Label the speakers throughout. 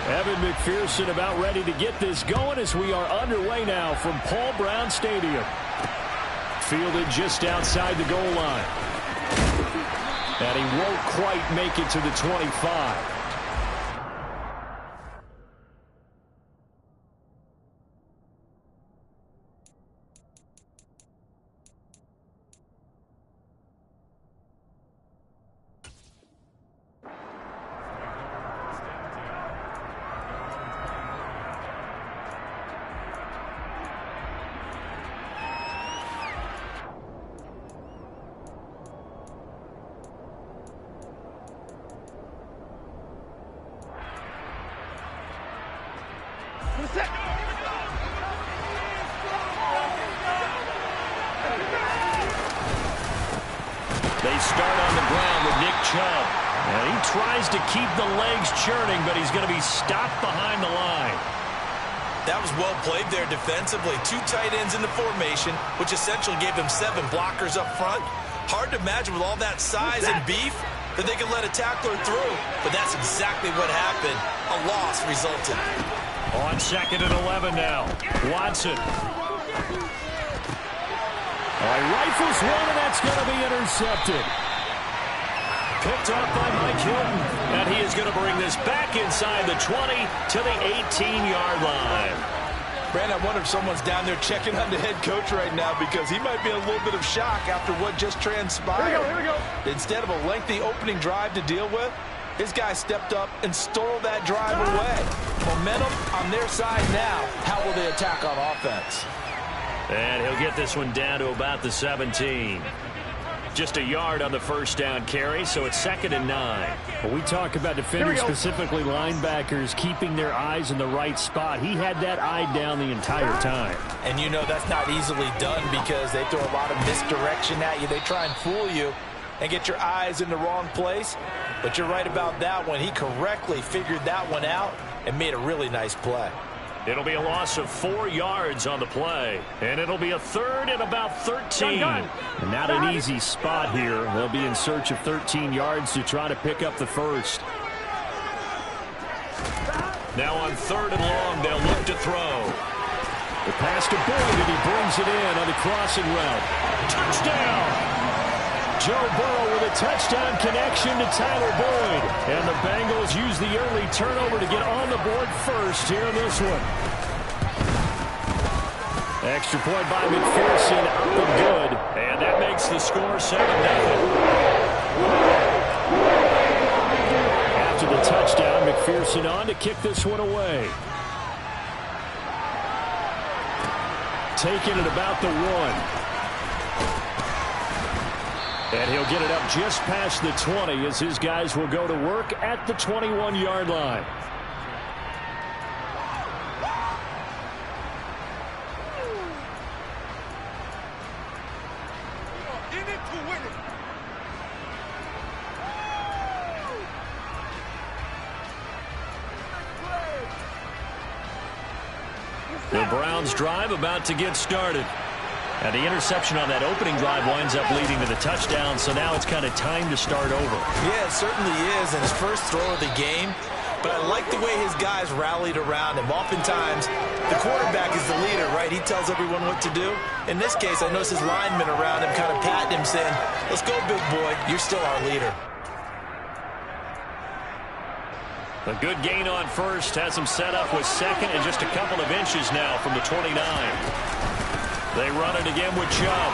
Speaker 1: Evan McPherson about ready to get this going as we are underway now from Paul Brown Stadium. Fielded just outside the goal line. And he won't quite make it to the 25.
Speaker 2: They start on the ground with Nick Chubb. And he tries to keep the legs churning, but he's going to be stopped behind the line.
Speaker 3: That was well played there defensively. 2 tight ends in the formation, which essentially gave them 7 blockers up front. Hard to imagine with all that size and beef that they could let a tackler through. But that's exactly what happened. A loss resulted.
Speaker 2: On 2nd and 11 now. Watson.
Speaker 1: Rifles one, and that's going to be intercepted.
Speaker 2: Picked up by Mike Hilton. And he is going to bring this back inside the 20 to the 18-yard line.
Speaker 4: Brandon, I wonder if someone's down there checking on the head coach right now because he might be in a little bit of shock after what just transpired.
Speaker 1: Here we go.
Speaker 4: Instead of a lengthy opening drive to deal with, his guy stepped up and stole that drive away. Momentum on their side now. How will they attack on offense?
Speaker 2: And he'll get this one down to about the 17. Just a yard on the first down carry, so it's 2nd and 9.
Speaker 1: When we talk about defenders, specifically linebackers, keeping their eyes in the right spot, he had that eye down the entire time.
Speaker 4: And you know that's not easily done because they throw a lot of misdirection at you. They try and fool you and get your eyes in the wrong place. But you're right about that one. He correctly figured that one out and made a really nice play.
Speaker 2: It'll be a loss of 4 yards on the play. And it'll be a 3rd and about 13.
Speaker 1: And not an easy spot here. They'll be in search of 13 yards to try to pick up the first.
Speaker 2: Now on 3rd and long, they'll look to throw.
Speaker 1: The pass to Boyd, and he brings it in on the crossing route.
Speaker 2: Touchdown!
Speaker 1: Joe Burrow with a touchdown connection to Tyler Boyd. And the Bengals use the early turnover to get on the board first here in this one. Extra point by McPherson, up and good.
Speaker 2: And that makes the score 7-0.
Speaker 1: After the touchdown, McPherson on to kick this one away. Taking it about the 1. And he'll get it up just past the 20 as his guys will go to work at the 21-yard line.
Speaker 2: The Browns drive about to get started. And the interception on that opening drive winds up leading to the touchdown, so now it's kind of time to start over.
Speaker 3: Yeah, it certainly is, and his first throw of the game. But I like the way his guys rallied around him. Oftentimes, the quarterback is the leader, right? He tells everyone what to do. In this case, I noticed his linemen around him kind of patting him, saying, "Let's go, big boy. You're still our leader."
Speaker 2: A good gain on first has him set up with 2nd and just a couple of inches now from the 29. They run it again with Chubb.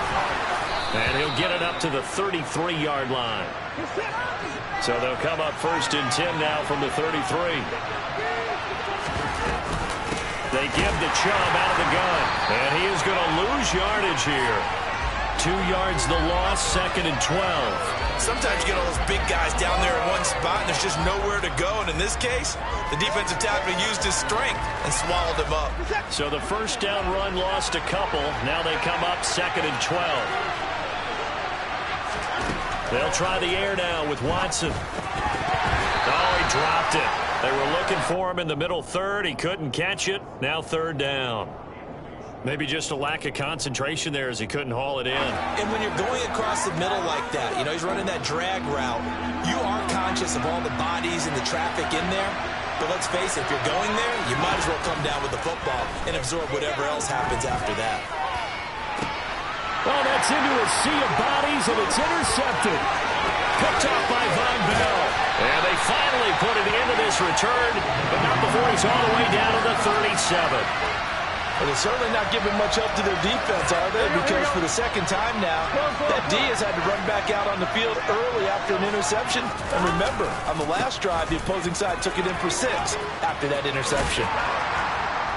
Speaker 2: And he'll get it up to the 33-yard line. So they'll come up 1st and 10 now from the 33. They give to Chubb out of the gun. And he is going to lose yardage here. 2 yards the loss, 2nd and 12.
Speaker 3: Sometimes you get all those big guys down there in one spot, and there's just nowhere to go. And in this case, the defensive tackle used his strength and swallowed him up.
Speaker 2: So the first down run lost a couple. Now they come up 2nd and 12. They'll try the air now with Watson. Oh, he dropped it. They were looking for him in the middle 3rd. He couldn't catch it. Now 3rd down. Maybe just a lack of concentration there as he couldn't haul it in.
Speaker 3: And when you're going across the middle like that, you know, he's running that drag route, you are conscious of all the bodies and the traffic in there. But let's face it, if you're going there, you might as well come down with the football and absorb whatever else happens after that.
Speaker 1: Oh, that's into a sea of bodies, and it's intercepted. Picked off by Von Bell. And they finally put it into this return, but not before he's all the way down to the 37.
Speaker 4: Well, they're certainly not giving much help to their defense, are they? Because for the second time now, that D has had to run back out on the field early after an interception. And remember, on the last drive, the opposing side took it in for 6 after that interception.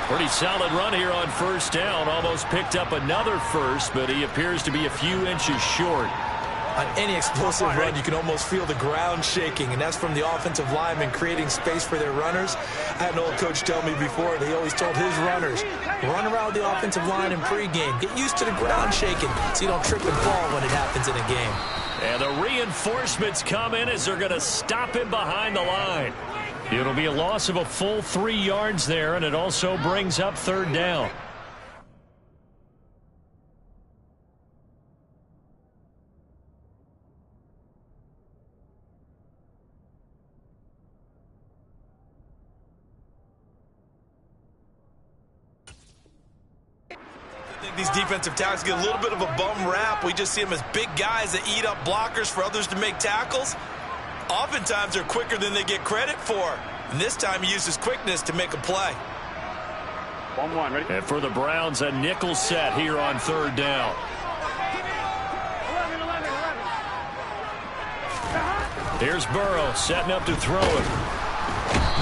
Speaker 1: Pretty solid run here on first down. Almost picked up another first, but he appears to be a few inches short.
Speaker 3: On any explosive run, you can almost feel the ground shaking, and that's from the offensive linemen creating space for their runners. I had an old coach tell me before, he always told his runners, run around the offensive line in pregame. Get used to the ground shaking so you don't trip and fall when it happens in a game.
Speaker 1: And the reinforcements come in as they're going to stop him behind the line. It'll be a loss of a full 3 yards there, and it also brings up third down.
Speaker 3: These defensive tackles get a little bit of a bum rap. We just see them as big guys that eat up blockers for others to make tackles. Oftentimes they're quicker than they get credit for. And this time he uses quickness to make a play.
Speaker 2: 1-1, ready?
Speaker 1: And for the Browns, a nickel set here on third down. Here's Burrow setting up to throw it.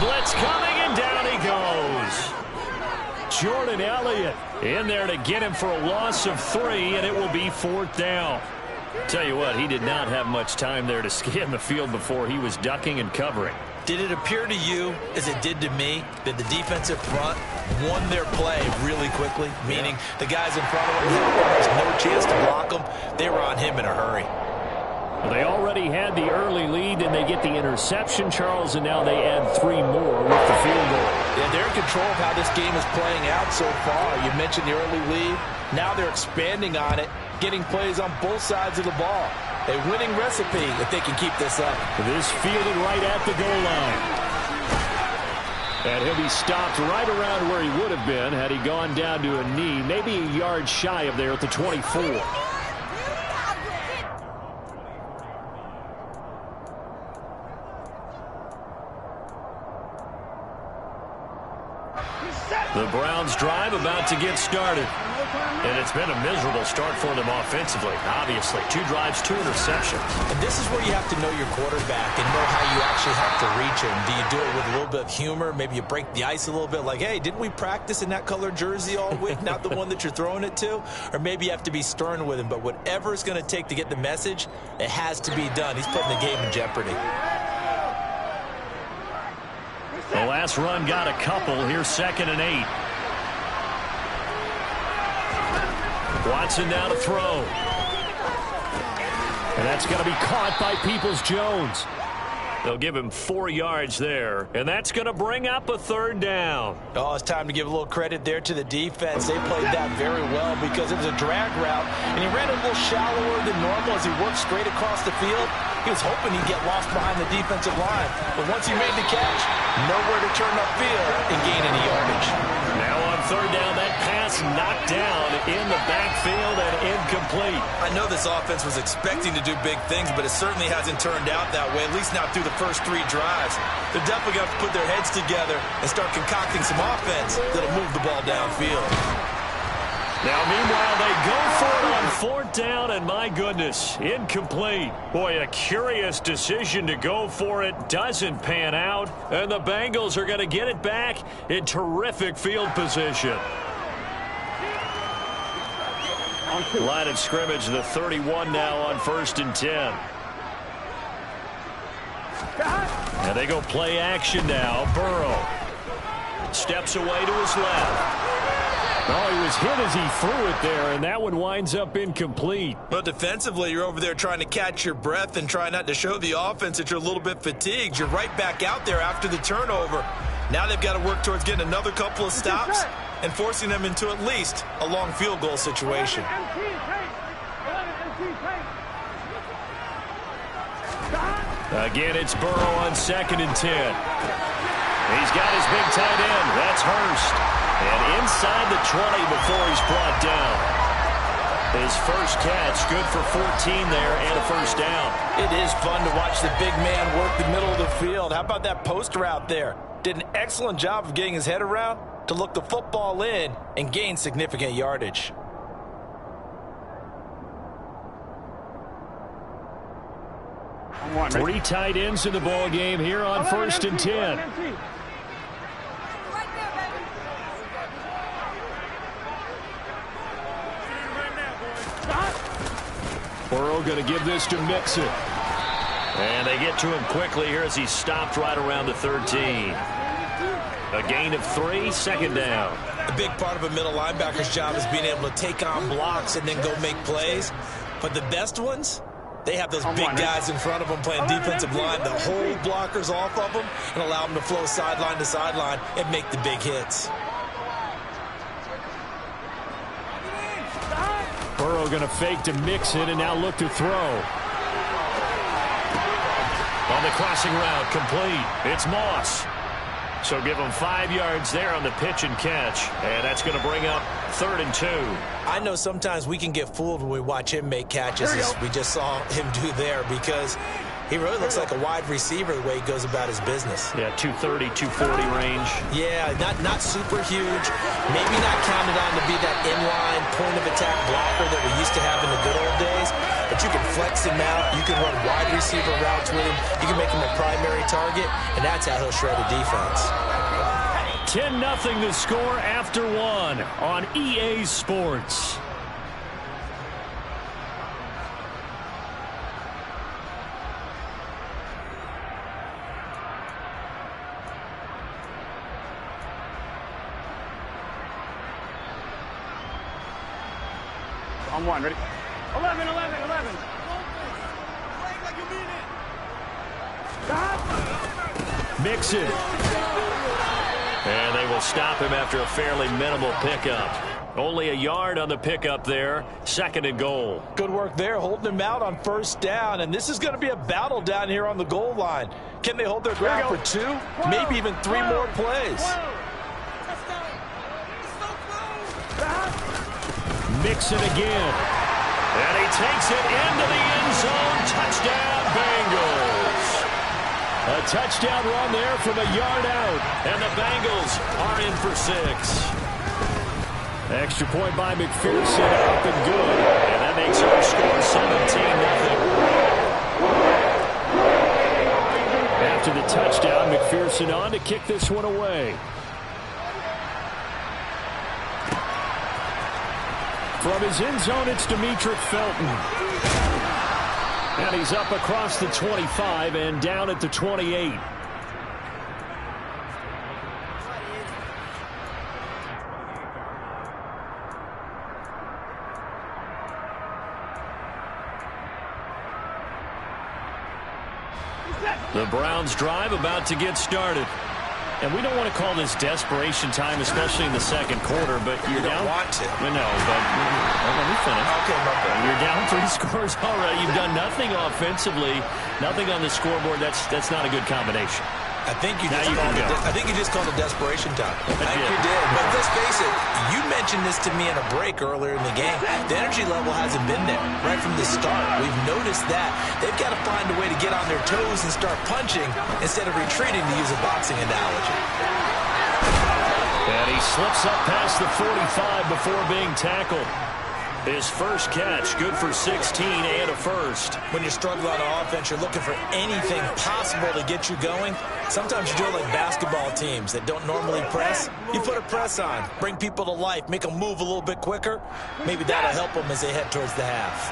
Speaker 1: Blitz coming, and down he goes. Jordan Elliott in there to get him for a loss of 3, and it will be fourth down. Tell you what, he did not have much time there to scan the field before he was ducking and covering.
Speaker 3: Did it appear to you, as it did to me, that the defensive front won their play really quickly? Meaning the guys in front of them had almost no chance to block them. They were on him in a hurry.
Speaker 1: Well, they already had the early lead, and they get the interception, Charles, and now they add 3 more with the field goal.
Speaker 4: Yeah, they're in control of how this game is playing out so far. You mentioned the early lead. Now they're expanding on it, getting plays on both sides of the ball. A winning recipe if they can keep this up.
Speaker 1: This fielded right at the goal line. And he'll be stopped right around where he would have been had he gone down to a knee, maybe a yard shy of there at the 24. The Browns drive about to get started. And it's been a miserable start for them offensively, obviously. 2 drives, 2 interceptions.
Speaker 3: And this is where you have to know your quarterback and know how you actually have to reach him. Do you do it with a little bit of humor? Maybe you break the ice a little bit like, hey, didn't we practice in that color jersey all week? Not the one that you're throwing it to? Or maybe you have to be stern with him. But whatever it's going to take to get the message, it has to be done. He's putting the game in jeopardy.
Speaker 1: The last run got a couple. Here's 2nd and 8. Watson now to throw. And that's going to be caught by Peoples-Jones. They'll give him 4 yards there, and that's going to bring up a third down.
Speaker 4: Oh, it's time to give a little credit there to the defense. They played that very well because it was a drag route, and he ran a little shallower than normal as he worked straight across the field. He was hoping he'd get lost behind the defensive line, but once he made the catch, nowhere to turn upfield and gain any yardage.
Speaker 1: Now on third down, that pass knocked down in the backfield and incomplete.
Speaker 3: I know this offense was expecting to do big things, but it certainly hasn't turned out that way, at least not through the first 3 drives. They're definitely going to have to put their heads together and start concocting some offense that'll move the ball downfield.
Speaker 1: Now, meanwhile, they go for it on fourth down, and my goodness, incomplete. Boy, a curious decision to go for it. Doesn't pan out, and the Bengals are going to get it back in terrific field position. Line of scrimmage, the 31 now on 1st and 10. And they go play action now. Burrow steps away to his left. Oh, he was hit as he threw it there, and that one winds up incomplete.
Speaker 3: But defensively, you're over there trying to catch your breath and try not to show the offense that you're a little bit fatigued. You're right back out there after the turnover. Now they've got to work towards getting another couple of stops and forcing them into at least a long field goal situation.
Speaker 1: Again, it's Burrow on 2nd and 10.
Speaker 2: He's got his big tight end. That's Hurst. And inside the 20 before he's brought down. His first catch, good for 14 there and a first down.
Speaker 4: It is fun to watch the big man work the middle of the field. How about that post route there? Did an excellent job of getting his head around to look the football in and gain significant yardage.
Speaker 1: Three tight ends in the ball game here on 1st and 10. Burrow going to give this to Mixon.
Speaker 2: And they get to him quickly here as he's stopped right around the 13. A gain of 3, second down.
Speaker 3: A big part of a middle linebacker's job is being able to take on blocks and then go make plays. But the best ones, they have those big guys in front of them playing defensive line that hold blockers off of them and allow them to flow sideline to sideline and make the big hits.
Speaker 1: Burrow going to fake to Mixon and now look to throw.
Speaker 2: On the crossing route, complete. It's Moss. So give him 5 yards there on the pitch and catch. And that's going to bring up 3rd and 2.
Speaker 3: I know sometimes we can get fooled when we watch him make catches, as we just saw him do there, because he really looks like a wide receiver the way he goes about his business.
Speaker 2: Yeah, 230, 240 range.
Speaker 3: Yeah, not super huge. Maybe not counted on to be that inline point-of-attack blocker that we used to have in the good old days. But you can flex him out. You can run wide receiver routes with him. You can make him a primary target, and that's how he'll shred a defense.
Speaker 1: 10-0 the score after 1 on EA Sports.
Speaker 5: On 1, ready? 11.
Speaker 1: Mixon.
Speaker 2: And they will stop him after a fairly minimal pickup. Only a yard on the pickup there. 2nd and goal.
Speaker 4: Good work there, holding him out on 1st down. And this is going to be a battle down here on the goal line. Can they hold their ground for 2? Maybe even 3 more plays.
Speaker 1: Mixon again.
Speaker 2: And he takes it into the end zone. Touchdown, Bengals.
Speaker 1: A touchdown run there from a yard out.
Speaker 2: And the Bengals are in for 6.
Speaker 1: Extra point by McPherson, up and good.
Speaker 2: And that makes our score 17-0.
Speaker 1: After the touchdown, McPherson on to kick this one away. From his end zone, it's Demetric Felton. And he's up across the 25 and down at the 28.
Speaker 2: The Browns drive about to get started.
Speaker 1: And we don't want to call this desperation time, especially in the second quarter, but you're down.
Speaker 3: Want to.
Speaker 1: No, but let me finish.
Speaker 3: Okay,
Speaker 1: You're down 3 scores already. You've done nothing offensively, nothing on the scoreboard. That's not a good combination.
Speaker 3: I think you just called it desperation time. I think you did. But let's face it, you mentioned this to me in a break earlier in the game. The energy level hasn't been there right from the start. We've noticed that. They've got to find a way to get on their toes and start punching instead of retreating, to use a boxing analogy.
Speaker 1: And he slips up past the 45 before being tackled.
Speaker 2: His first catch, good for 16 and a first.
Speaker 3: When you're struggling on offense, you're looking for anything possible to get you going. Sometimes you do it like basketball teams that don't normally press. You put a press on, bring people to life, make them move a little bit quicker. Maybe that'll help them as they head towards the half.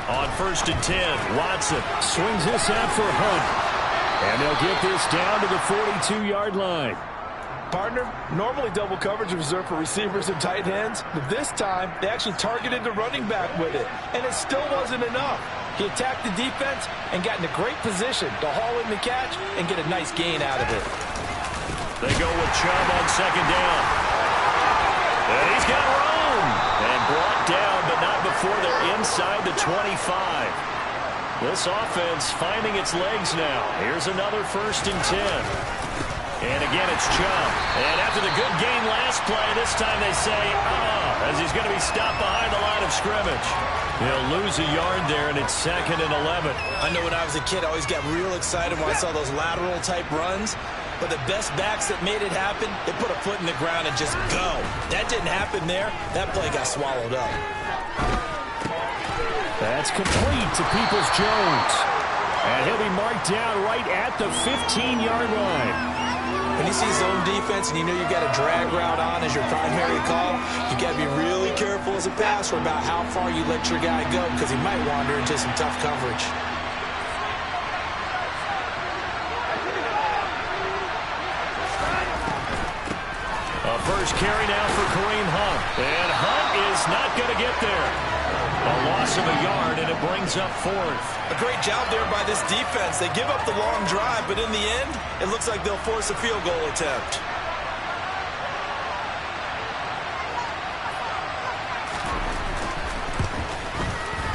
Speaker 2: On 1st and 10, Watson
Speaker 1: swings this out for Hunt. And they'll get this down to the 42-yard line.
Speaker 4: Partner, normally double coverage is reserved for receivers and tight ends, but this time they actually targeted the running back with it, and it still wasn't enough. He attacked the defense and got in a great position to haul in the catch and get a nice gain out of it.
Speaker 2: They go with Chubb on 2nd down. And he's got room. And brought down, but not before they're inside the 25. This offense finding its legs now. Here's another 1st and 10. And again, it's Chubb. And after the good game last play, this time they say, as he's going to be stopped behind the line of scrimmage. He'll lose a yard there, and it's 2nd and 11.
Speaker 3: I know when I was a kid, I always got real excited when I saw those lateral-type runs. But the best backs that made it happen, they put a foot in the ground and just go. That didn't happen there. That play got swallowed up.
Speaker 1: That's complete to Peoples-Jones. And he'll be marked down right at the 15-yard line.
Speaker 3: When you see zone defense and you know you got a drag route on as your primary call, you got to be really careful as a passer about how far you let your guy go because he might wander into some tough coverage.
Speaker 2: First carry now for Kareem Hunt. And Hunt is not going to get there. A loss of a yard, and it brings up 4th.
Speaker 3: A great job there by this defense. They give up the long drive, but in the end, it looks like they'll force a field goal attempt.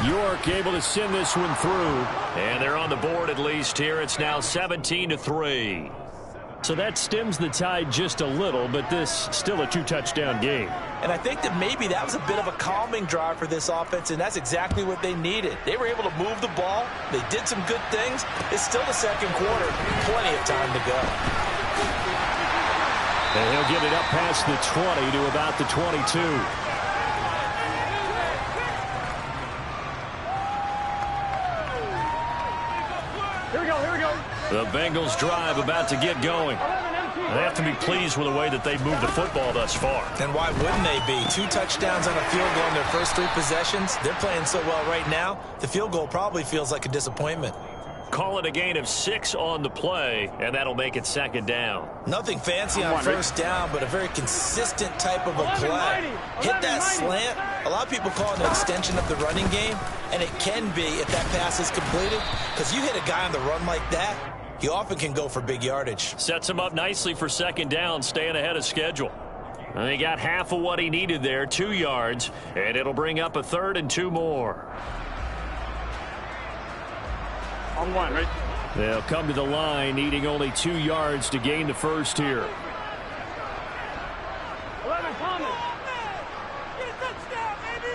Speaker 1: York able to send this one through.
Speaker 2: And they're on the board at least here. It's now 17-3.
Speaker 1: So that stems the tide just a little, but this still a 2-touchdown game.
Speaker 3: And I think that maybe that was a bit of a calming drive for this offense, and that's exactly what they needed. They were able to move the ball. They did some good things. It's still the 2nd quarter. Plenty of time to go.
Speaker 1: And he'll get it up past the 20 to about the 22.
Speaker 2: The Bengals drive about to get going. They have to be pleased with the way that they've moved the football thus far.
Speaker 3: And why wouldn't they be? 2 touchdowns on a field goal in their first 3 possessions. They're playing so well right now, the field goal probably feels like a disappointment.
Speaker 2: Call it a gain of 6 on the play, and that'll make it 2nd down.
Speaker 3: Nothing fancy on first down, but a very consistent type of a play. Hit that slant. A lot of people call it an extension of the running game, and it can be if that pass is completed, because you hit a guy on the run like that, you often can go for big yardage.
Speaker 2: Sets him up nicely for 2nd down, staying ahead of schedule. And he got half of what he needed there, 2 yards, and it'll bring up a 3rd and 2 more.
Speaker 5: On 1, right?
Speaker 1: They'll come to the line, needing only 2 yards to gain the first here.
Speaker 5: 11, Thomas. Get a touchdown, baby.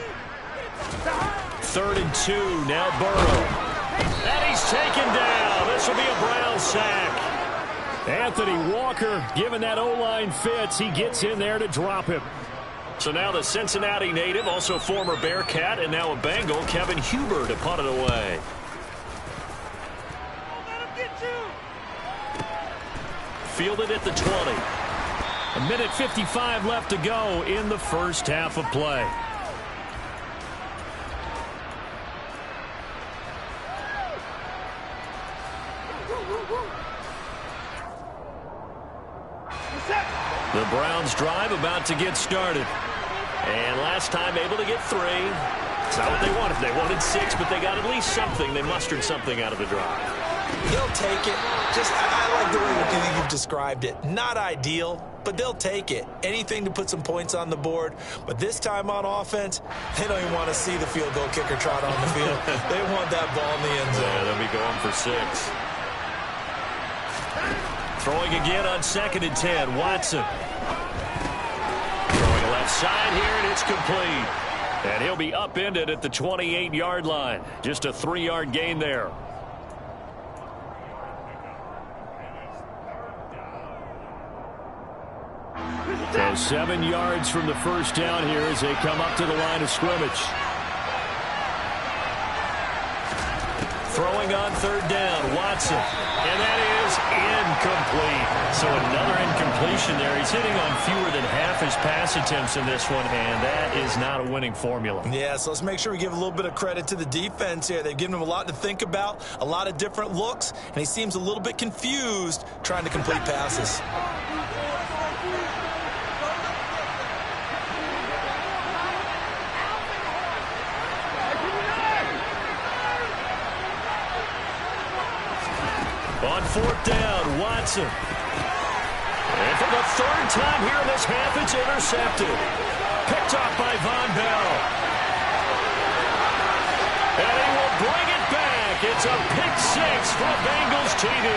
Speaker 5: Get a touchdown.
Speaker 2: 3rd and 2, now Burrow. And he's taken down. This will be a Brown sack.
Speaker 1: Anthony Walker giving that O-line fits. He gets in there to drop him.
Speaker 2: So now the Cincinnati native, also former Bearcat, and now a Bengal, Kevin Huber, to punt it away. Fielded at the 20.
Speaker 1: 1:55 left to go in the first half of play.
Speaker 2: The Browns drive about to get started. And last time able to get 3. It's not what they wanted. They wanted 6, but they got at least something. They mustered something out of the drive.
Speaker 3: They'll take it. I like the way you've described it. Not ideal, but they'll take it. Anything to put some points on the board. But this time on offense, they don't even want to see the field goal kicker trot on the field. They want that ball in the end zone.
Speaker 2: Yeah, they'll be going for 6. Throwing again on 2nd and 10. Watson. Throwing left side here, and it's complete. And he'll be upended at the 28-yard line. Just a 3-yard gain there.
Speaker 1: So 7 yards from the first down here as they come up to the line of scrimmage.
Speaker 2: Throwing on 3rd down, Watson. And that is incomplete. So another incompletion there. He's hitting on fewer than half his pass attempts in this one, and that is not a winning formula.
Speaker 3: Yeah, so let's make sure we give a little bit of credit to the defense here. They've given him a lot to think about, a lot of different looks, and he seems a little bit confused trying to complete passes.
Speaker 2: On 4th down, Watson. And for the 3rd time here in this half, it's intercepted. Picked off by Von Bell. And he will bring it back It's a pick six for Bengals TD.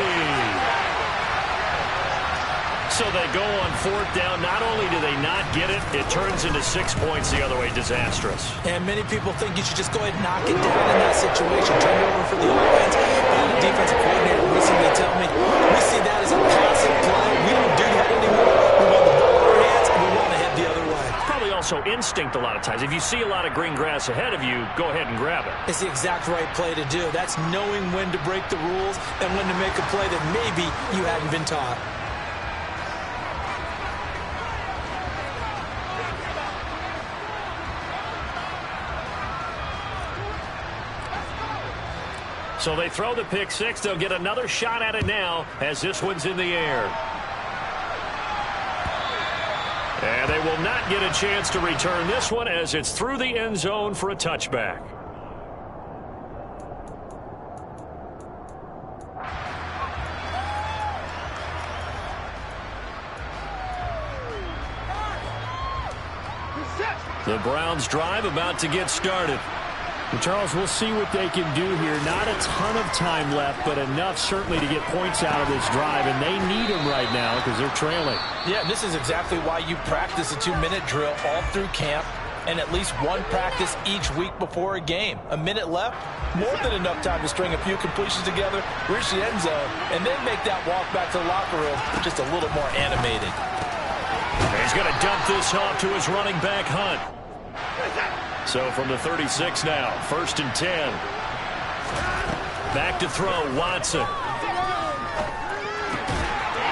Speaker 2: So they go on fourth down. Not only do they not get it, it turns into 6 points the other way. Disastrous.
Speaker 4: And many people think you should just go ahead and knock it down in that situation. Turn it over for the offense. But the defensive coordinator recently tell me, we see that as a passive play. We don't do that anymore. We want the ball in our hands, and we want to head the other way.
Speaker 2: Probably also instinct a lot of times. If you see a lot of green grass ahead of you, go ahead and grab it.
Speaker 4: It's the exact right play to do. That's knowing when to break the rules and when to make a play that maybe you hadn't been taught.
Speaker 2: So they throw the pick six. They'll get another shot at it now as this one's in the air. And they will not get a chance to return this one as it's through the end zone for a touchback. The Browns drive about to get started.
Speaker 1: Well, Charles, we'll see what they can do here. Not a ton of time left, but enough certainly to get points out of this drive, and they need them right now because they're trailing.
Speaker 4: Yeah, this is exactly why you practice a 2-minute drill all through camp and at least one practice each week before a game. A minute left, more than enough time to string a few completions together, reach the end zone, and then make that walk back to the locker room just a little more animated.
Speaker 2: He's going to dump this off to his running back, Hunt. So from the 36 now, 1st and 10. Back to throw, Watson.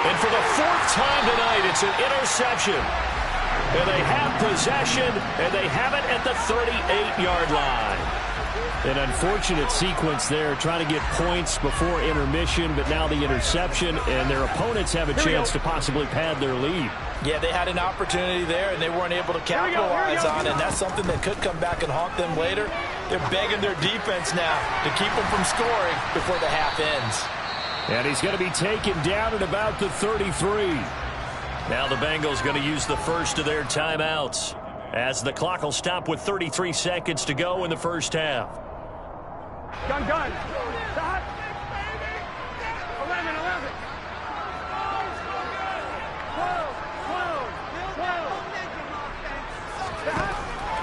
Speaker 2: And for the 4th time tonight, it's an interception. And they have possession, and they have it at the 38-yard line.
Speaker 1: An unfortunate sequence there, trying to get points before intermission, but now the interception, and their opponents have a chance to possibly pad their lead.
Speaker 4: Yeah, they had an opportunity there, and they weren't able to capitalize on it, and that's something that could come back and haunt them later. They're begging their defense now to keep them from scoring before the half ends.
Speaker 1: And he's going to be taken down at about the 33.
Speaker 2: Now the Bengals going to use the first of their timeouts as the clock will stop with 33 seconds to go in the first half.
Speaker 5: Gun. Stop. 11. 12.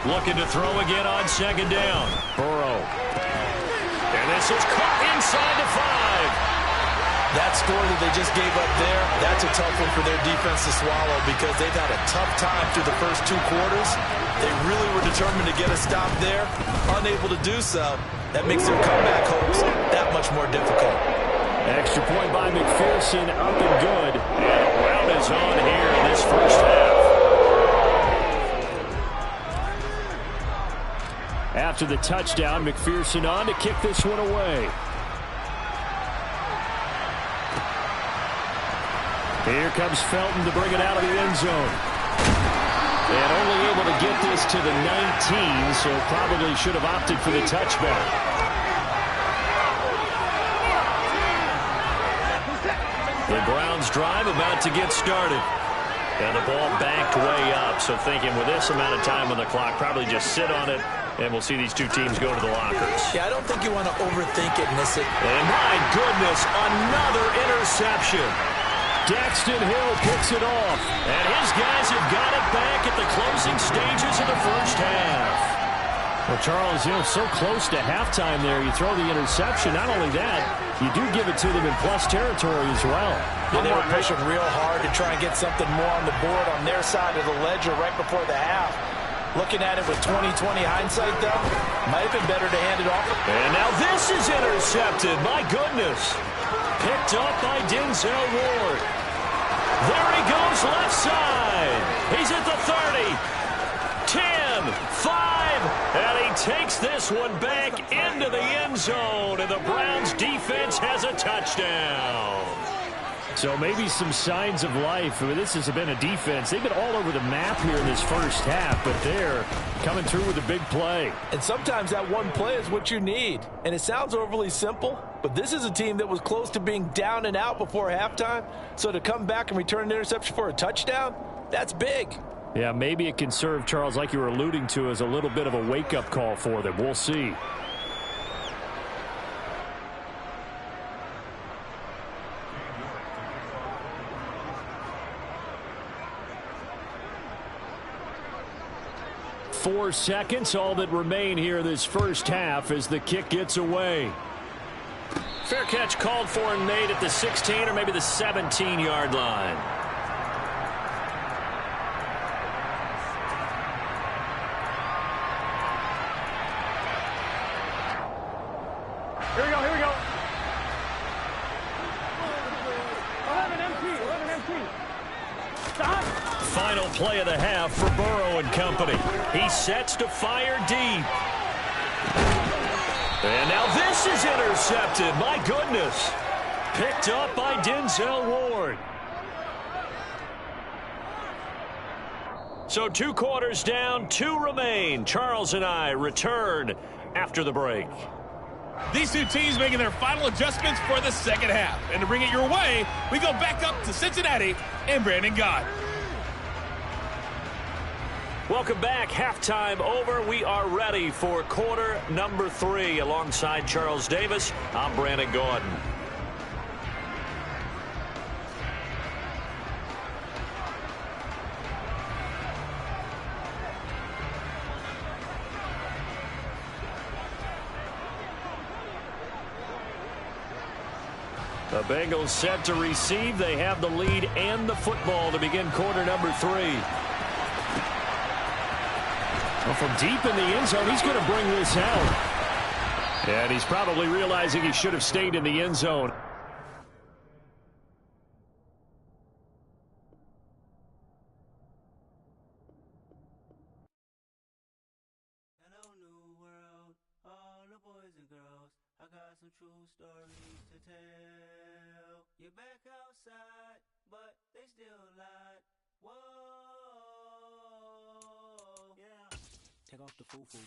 Speaker 2: Looking to throw again on 2nd down. Burrow. And this is caught inside the 5.
Speaker 4: That score that they just gave up there, that's a tough one for their defense to swallow because they've had a tough time through the first 2 quarters. They really were determined to get a stop there, unable to do so. That makes their comeback hopes that much more difficult.
Speaker 1: Extra point by McPherson, up and good.
Speaker 2: And a rout is on here in this first half.
Speaker 1: After the touchdown, McPherson on to kick this one away. Here comes Felton to bring it out of the end zone. And only able to get this to the 19, so probably should have opted for the touchback.
Speaker 2: The Browns drive about to get started. And the ball backed way up, so thinking with this amount of time on the clock, probably just sit on it, and we'll see these two teams go to the lockers.
Speaker 4: Yeah, I don't think you want to overthink it, miss it.
Speaker 2: And my goodness, another interception.
Speaker 1: Daxton Hill picks it off.
Speaker 2: And his guys have got it back at the closing stages of the first half.
Speaker 1: Well, Charles, so close to halftime there. You throw the interception. Not only that, you do give it to them in plus territory as well.
Speaker 4: Yeah, they were pushing real hard to try and get something more on the board on their side of the ledger right before the half. Looking at it with 20/20 hindsight, though, might have been better to hand it off.
Speaker 2: And now this is intercepted. My goodness. Picked up by Denzel Ward. There he goes left side. He's at the 30. 10, 5, and he takes this one back into the end zone, and the Browns defense has a touchdown.
Speaker 1: So maybe some signs of life. I mean, this has been a defense. They've been all over the map here in this first half, but they're coming through with a big play.
Speaker 4: And sometimes that one play is what you need. And it sounds overly simple, but this is a team that was close to being down and out before halftime. So to come back and return an interception for a touchdown, that's big.
Speaker 1: Yeah, maybe it can serve, Charles, like you were alluding to, as a little bit of a wake-up call for them. We'll see. 4 seconds, all that remain here this first half as the kick gets away.
Speaker 2: Fair catch called for and made at the 16 or maybe the 17-yard line.
Speaker 5: Here we go, here we go. 11 empty. Stop.
Speaker 2: Final play of the half for Burrow and company. He sets to fire deep. And now this is intercepted. My goodness. Picked up by Denzel Ward. So 2 quarters down, 2 remain. Charles and I return after the break.
Speaker 6: These two teams making their final adjustments for the second half. And to bring it your way, we go back up to Cincinnati and Brandon Gott.
Speaker 2: Welcome back. Halftime over. We are ready for quarter number 3. Alongside Charles Davis, I'm Brandon Gordon.
Speaker 1: The Bengals set to receive. They have the lead and the football to begin quarter number 3. Well, from deep in the end zone, he's going to bring this out. And he's probably realizing he should have stayed in the end zone.
Speaker 7: Hello, new world, all the boys and girls. I got some true stories to tell. You're back outside, but they still lied. Whoa, yeah. Take off the foo-foo,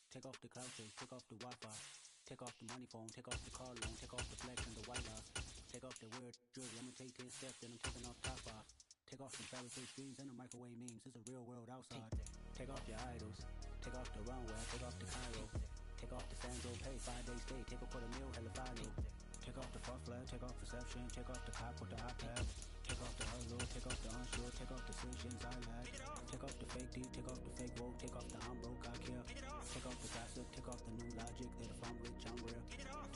Speaker 7: take off the cloud chase, take off the Wi-Fi, take off the money phone, take off the car loan, take off the flex and the white house, take off the weird jewelry. I'm gonna take 10 steps, then I'm taking off top off. Take off the fabricated screens and the microwave memes. It's a real world outside. Take off your idols, take off the runway, take off the Cairo. Take off the Sandro pay, 5-day stay, take a $250,000, hella final. Take off the false flag, take off perception, take off the cop with the iPad. Take off the hustle, take off the unsure, take off decisions I lack. Take off the fake deep, take off the fake woke, take off the I'm broke, I care. Take off the gossip, take off the new logic that if I'm rich, I'm real.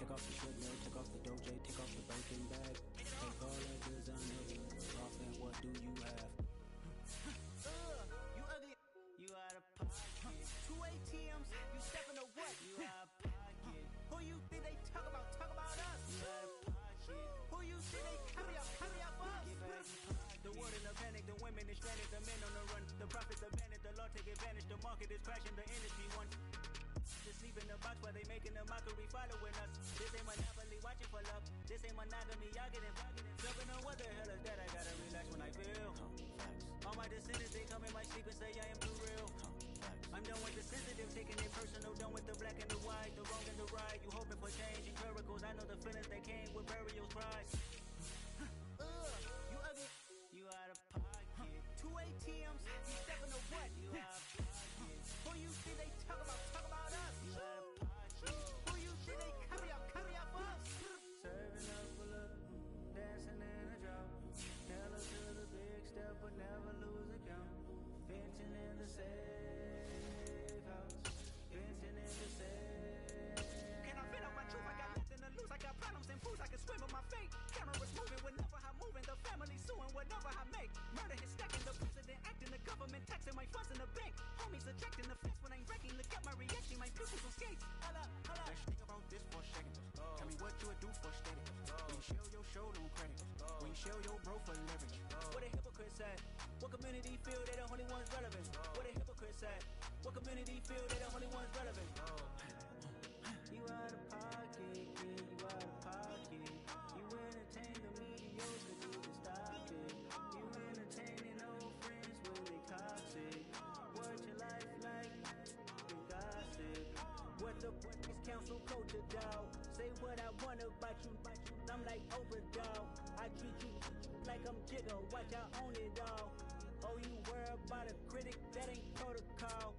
Speaker 7: Take off the shit mill, take off the doje, take off the bacon bag. Take all that designer off and what do you have? You ugly, you out of pocket. 2 ATMs, you stepping to what? You out of pocket. Who you think they talk about us? You out of pocket. Who you think they carry up us? The world in a panic, the women is stranded, the men on the run. The profits abandoned, the law take advantage, the market is crashing, the industry wants to sleep in the box while they making a mockery following us. This ain't monopoly, watching for love. This ain't monogamy, y'all getting jumping on what the hell is that? I gotta relax when I feel. All my descendants, they come in my sleep and say I am too real. I'm done with the sensitive, taking it personal, done with the black and the white, the wrong and the right. You hoping for change and miracles, I know the feelings that came with burial's pride. You ugly, you out of pocket. 2 ATMs, you stepping to what? You out of pocket. Who you think they talk about us? You out of pocket. Who you think they carry up us? Serving up for love, dancing in a drought. Hella to the big step, but never lose a count. Venting in the safe house. Venting in the safe. Can I vent out my truth? I got nothing to lose. I got problems and fools. I can swim with my fate. Cameras moving whenever I'm moving. The family suing whatever I make. Murder is stacking. The president acting. The government taxing my funds in the bank. Homies ejecting the fence when I'm wrecking. Look at my reaction. My pupils on skates. Holla. Let's think about this for a second. Tell me what you would do for steady. When you show your show, no credit. When you show your bro for leverage. What a hypocrite said. What community feel they the only ones relevant? What a hypocrite said. What community feel they the only ones relevant? You out of pocket, yeah, you out of pocket. You entertain the mediocre, need to stop it. You entertaining old friends when they toxic. What your life like? And gossip. What is council culture, dog? Say what I want about you. I'm like Oprah, dog. I treat you like I'm Jigga. Watch I own it, dog. Oh, you worry about a critic? That ain't protocol.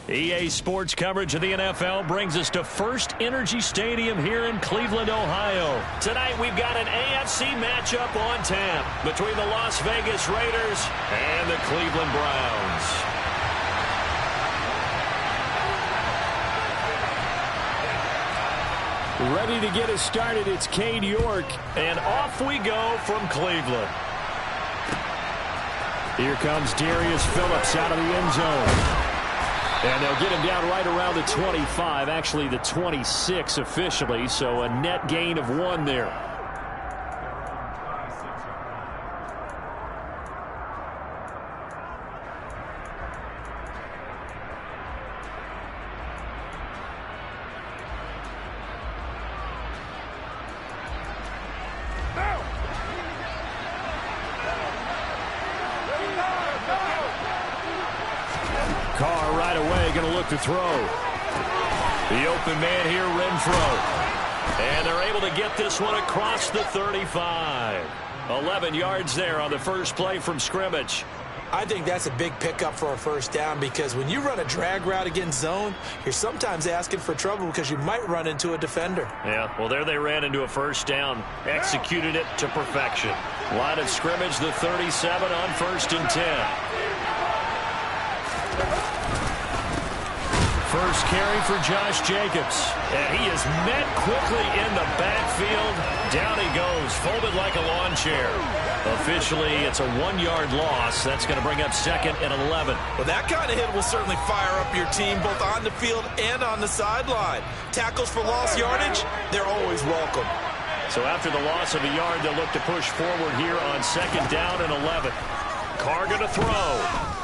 Speaker 1: EA Sports coverage of the NFL brings us to First Energy Stadium here in Cleveland, Ohio. Tonight we've got an AFC matchup on tap between the Las Vegas Raiders and the Cleveland Browns. Ready to get us started, it's Cade York, and off we go from Cleveland. Here comes Darius Phillips out of the end zone. And they'll get him down right around the 25, actually the 26 officially, so a net gain of 1 there. Carr right away going to look to throw. The open man here, Renfro. And they're able to get this one across the 35. 11 yards there on the first play from scrimmage.
Speaker 3: I think that's a big pickup for a first down because when you run a drag route against zone, you're sometimes asking for trouble because you might run into a defender.
Speaker 1: Yeah, well, there they ran into a first down. Executed it to perfection. Line of scrimmage, the 37 on 1st and 10. First carry for Josh Jacobs. And he is met quickly in the backfield. Down he goes, folded like a lawn chair. Officially, it's a 1-yard loss. That's going to bring up 2nd and 11.
Speaker 3: Well, that kind of hit will certainly fire up your team both on the field and on the sideline. Tackles for lost yardage, they're always welcome.
Speaker 1: So after the loss of a yard, they'll look to push forward here on 2nd down and 11. Carr going to throw.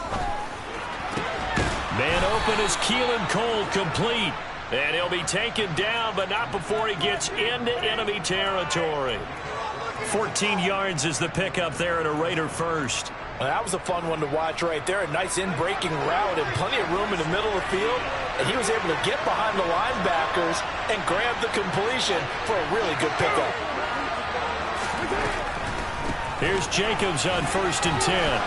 Speaker 1: Man open is Keelan Cole, complete. And he'll be taken down, but not before he gets into enemy territory. 14 yards is the pickup there at a Raider first.
Speaker 4: Well, that was a fun one to watch right there. A nice in-breaking route and plenty of room in the middle of the field. And he was able to get behind the linebackers and grab the completion for a really good pickup.
Speaker 1: Here's Jacobs on 1st and 10.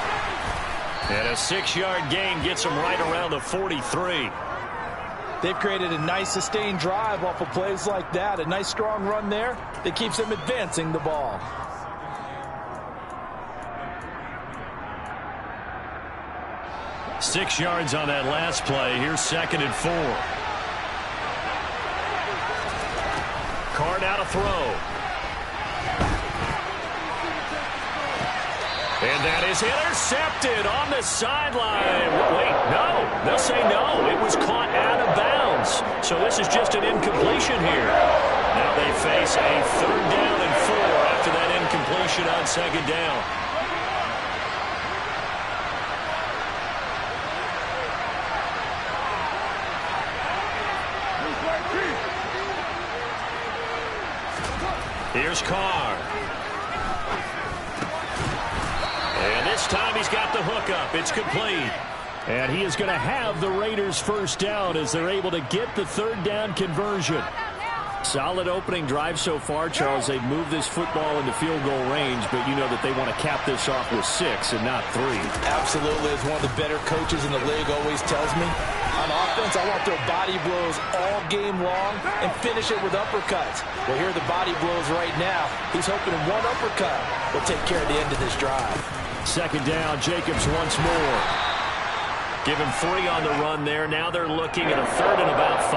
Speaker 1: And a 6-yard gain gets him right around the 43.
Speaker 4: They've created a nice sustained drive off of plays like that. A nice strong run there that keeps them advancing the ball.
Speaker 1: Six yards on that last play. Here's 2nd and 4. Carr now to throw. And that is intercepted on the sideline. Wait, no. They'll say no. It was caught out of bounds. So this is just an incompletion here. Now they face a 3rd down and 4 after that incompletion on 2nd down. Here's Carr. And this time he's got the hookup. It's complete. And he is going to have the Raiders first down as they're able to get the 3rd down conversion. Solid opening drive so far, Charles. They've moved this football into field goal range, but you know that they want to cap this off with 6 and not 3.
Speaker 4: Absolutely. As one of the better coaches in the league always tells me, on offense, I want their body blows all game long and finish it with uppercuts. Well, here are the body blows right now. He's hoping one uppercut will take care of the end of this drive.
Speaker 1: 2nd down, Jacobs once more. Give him 3 on the run there. Now they're looking at a 3rd and about 5.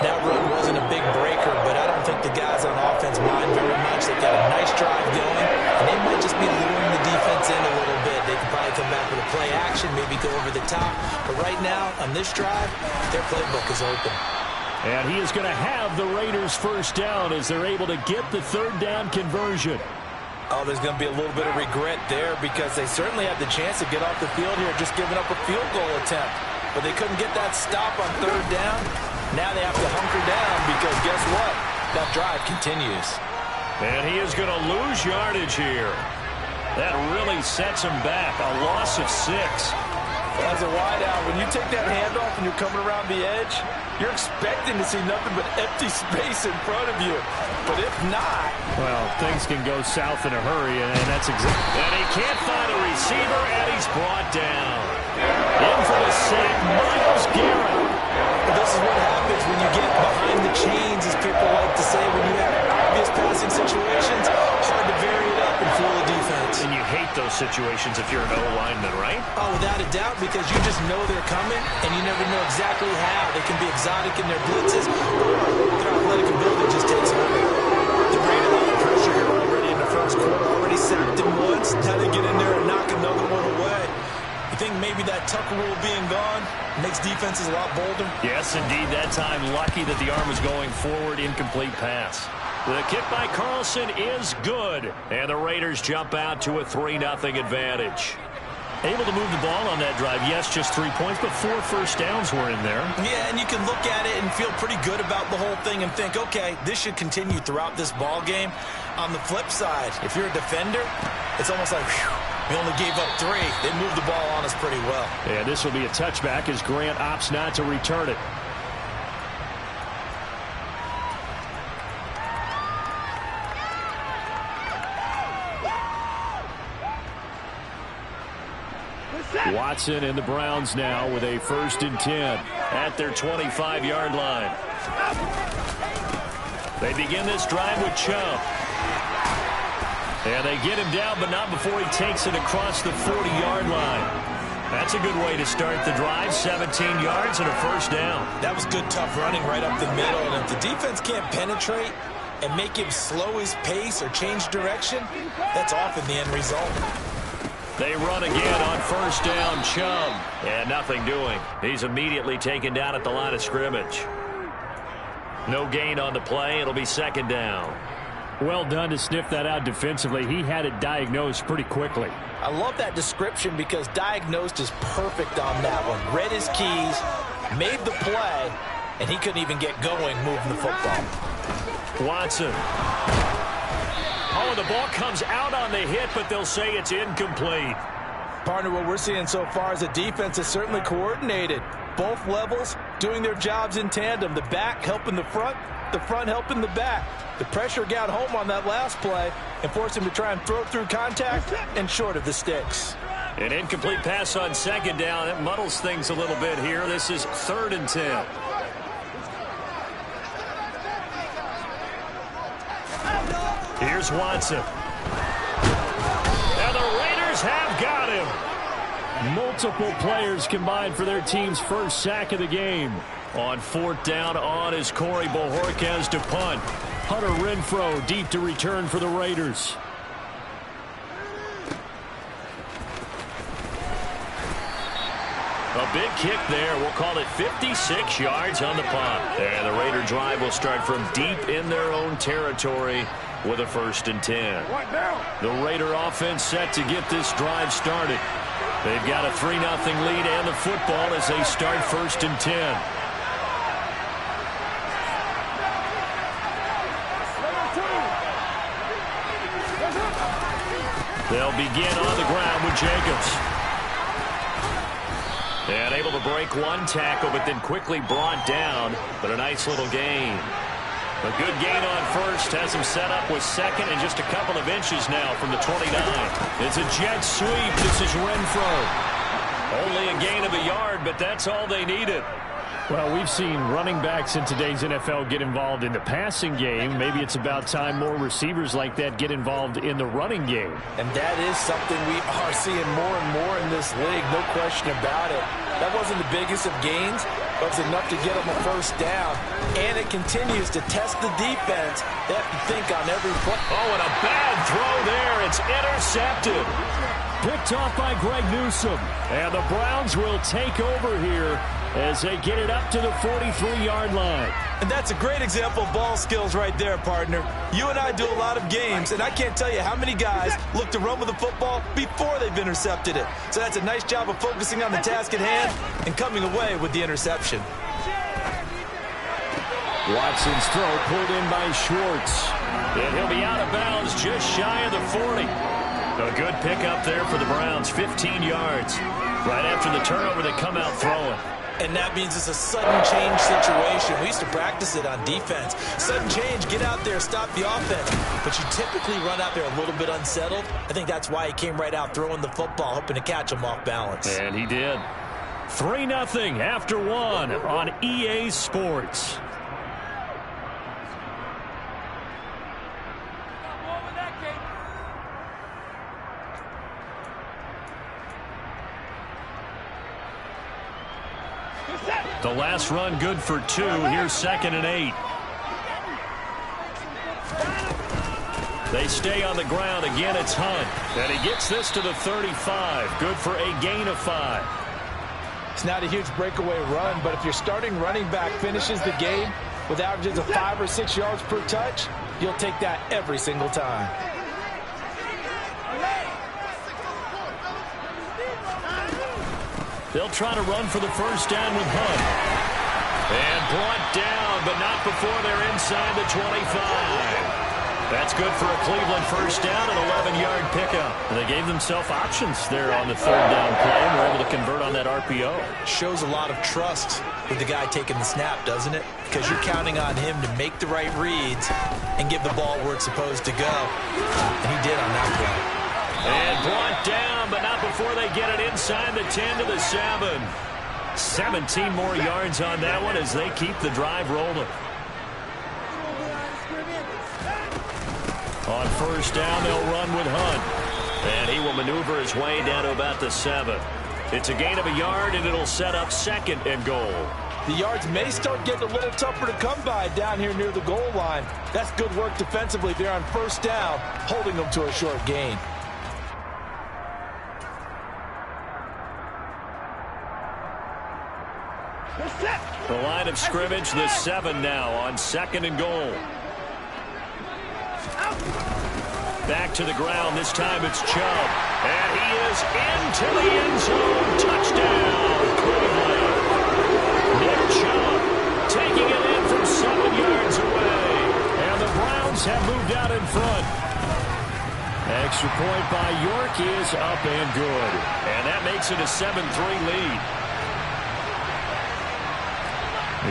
Speaker 3: That run wasn't a big breaker, but I don't think the guys on offense mind very much. They've got a nice drive going, and they might just be luring the defense in a little bit. They can probably come back with a play action, maybe go over the top. But right now, on this drive, their playbook is open.
Speaker 1: And he is going to have the Raiders first down as they're able to get the 3rd down conversion.
Speaker 4: Oh, there's going to be a little bit of regret there because they certainly had the chance to get off the field here, just giving up a field goal attempt. But they couldn't get that stop on 3rd down. Now they have to hunker down because guess what? That drive continues.
Speaker 1: And he is going to lose yardage here. That really sets him back. A loss of 6.
Speaker 4: As a wideout, when you take that handoff and you're coming around the edge, you're expecting to see nothing but empty space in front of you. But if not...
Speaker 1: Well, things can go south in a hurry, and that's exactly...
Speaker 2: And he can't find a receiver, and he's brought down. In for the sack, Myles Garrett.
Speaker 3: This is what happens when you get behind the chains, as people like to say, when you have obvious passing situations. Hard to vary it up and fool the defense.
Speaker 2: And you hate those situations if you're an O-lineman, right?
Speaker 3: Oh, without a doubt, because you just know they're coming, and you never know exactly how. They can be exotic in their blitzes, or their athletic ability just takes over. They're bringing a lot of pressure here already in the first quarter. Already sacked him once. Now they get in there and knock another one away. You think maybe that Tucker rule being gone makes defenses a lot bolder?
Speaker 2: Yes, indeed. That time, lucky that the arm was going forward. Incomplete pass. The kick by Carlson is good. And the Raiders jump out to a 3-0 advantage. Able to move the ball on that drive. Yes, just 3 points, but 4 first downs were in there.
Speaker 3: Yeah, and you can look at it and feel pretty good about the whole thing and think, okay, this should continue throughout this ball game. On the flip side, if you're a defender, it's almost like, whew, we only gave up 3. They moved the ball on us pretty well.
Speaker 1: And this will be a touchback as Grant opts not to return it. Watson and the Browns now with a 1st and 10
Speaker 2: at their 25-yard line. They begin this drive with Chubb. And they get him down, but not before he takes it across the 40-yard line. That's a good way to start the drive. 17 yards and a 1st down.
Speaker 3: That was good, tough running right up the middle. And if the defense can't penetrate and make him slow his pace or change direction, that's often the end result.
Speaker 2: They run again on 1st down, Chubb. And nothing doing. He's immediately taken down at the line of scrimmage. No gain on the play. It'll be 2nd down.
Speaker 1: Well done to sniff that out defensively. He had it diagnosed pretty quickly.
Speaker 4: I love that description because diagnosed is perfect on that one. Read his keys, made the play, and he couldn't even get going moving the football.
Speaker 2: Watson. Oh, the ball comes out on the hit, but they'll say it's incomplete.
Speaker 4: Partner, what we're seeing so far is the defense is certainly coordinated. Both levels doing their jobs in tandem. The back helping the front helping the back. The pressure got home on that last play and forced him to try and throw through contact and short of the sticks.
Speaker 2: An incomplete pass on 2nd down. It muddles things a little bit here. This is 3rd and 10. Here's Watson. And the Raiders have got him.
Speaker 1: Multiple players combined for their team's 1st sack of the game.
Speaker 2: On 4th down, on is Corey Bojorquez to punt.
Speaker 1: Hunter Renfrow deep to return for the Raiders.
Speaker 2: A big kick there. We'll call it 56 yards on the punt. And the Raider drive will start from deep in their own territory with a 1st and 10. The Raider offense set to get this drive started. They've got a 3-0 lead and the football as they start 1st and 10. They'll begin on the ground with Jacobs. And able to break one tackle, but then quickly brought down. But a nice little gain. A good gain on 1st. Has him set up with 2nd and just a couple of inches now from the 29. It's a jet sweep. This is Renfrow. Only a gain of a yard, but that's all they needed.
Speaker 1: Well, we've seen running backs in today's NFL get involved in the passing game. Maybe it's about time more receivers like that get involved in the running game.
Speaker 4: And that is something we are seeing more and more in this league, no question about it. That wasn't the biggest of gains, but it's enough to get them a 1st down. And it continues to test the defense. They have to think on every play.
Speaker 2: Oh, and a bad throw there. It's intercepted.
Speaker 1: Picked off by Greg Newsome. And the Browns will take over here as they get it up to the 43-yard line.
Speaker 3: And that's a great example of ball skills right there, partner. You and I do a lot of games, and I can't tell you how many guys look to run with the football before they've intercepted it. So that's a nice job of focusing on the task at hand and coming away with the interception.
Speaker 1: Watson's throw pulled in by Schwartz.
Speaker 2: And he'll be out of bounds just shy of the 40. A good pickup there for the Browns, 15 yards. Right after the turnover, they come out throwing.
Speaker 3: And that means it's a sudden change situation. We used to practice it on defense. Sudden change, get out there, stop the offense. But you typically run out there a little bit unsettled. I think that's why he came right out throwing the football, hoping to catch him off balance.
Speaker 1: And he did. 3-0 after 1 on EA Sports. The last run good for 2. Here's 2nd and 8. They stay on the ground. Again, it's Hunt. And he gets this to the 35. Good for a gain of 5.
Speaker 4: It's not a huge breakaway run, but if your starting running back finishes the game with averages of 5 or 6 yards per touch, you'll take that every single time.
Speaker 1: They'll try to run for the first down with Hunt. And brought down, but not before they're inside the 25. That's good for a Cleveland first down, an 11-yard pickup. And they gave themselves options there on the 3rd down play and were able to convert on that RPO.
Speaker 3: Shows a lot of trust with the guy taking the snap, doesn't it? Because you're counting on him to make the right reads and give the ball where it's supposed to go. And he did on that play.
Speaker 1: And brought down, but not before they get it inside the 10 to the 7. 17 more yards on that one as they keep the drive rolling. On first down, they'll run with Hunt. And he will maneuver his way down to about the 7. It's a gain of a yard, and it'll set up 2nd and goal.
Speaker 4: The yards may start getting a little tougher to come by down here near the goal line. That's good work defensively there on first down, holding them to a short gain.
Speaker 1: The line of scrimmage, the 7 now on 2nd and goal. Back to the ground. This time it's Chubb. And he is into the end zone. Touchdown, Cleveland. Nick Chubb taking it in from 7 yards away. And the Browns have moved out in front. Extra point by York is up and good. And that makes it a 7-3 lead.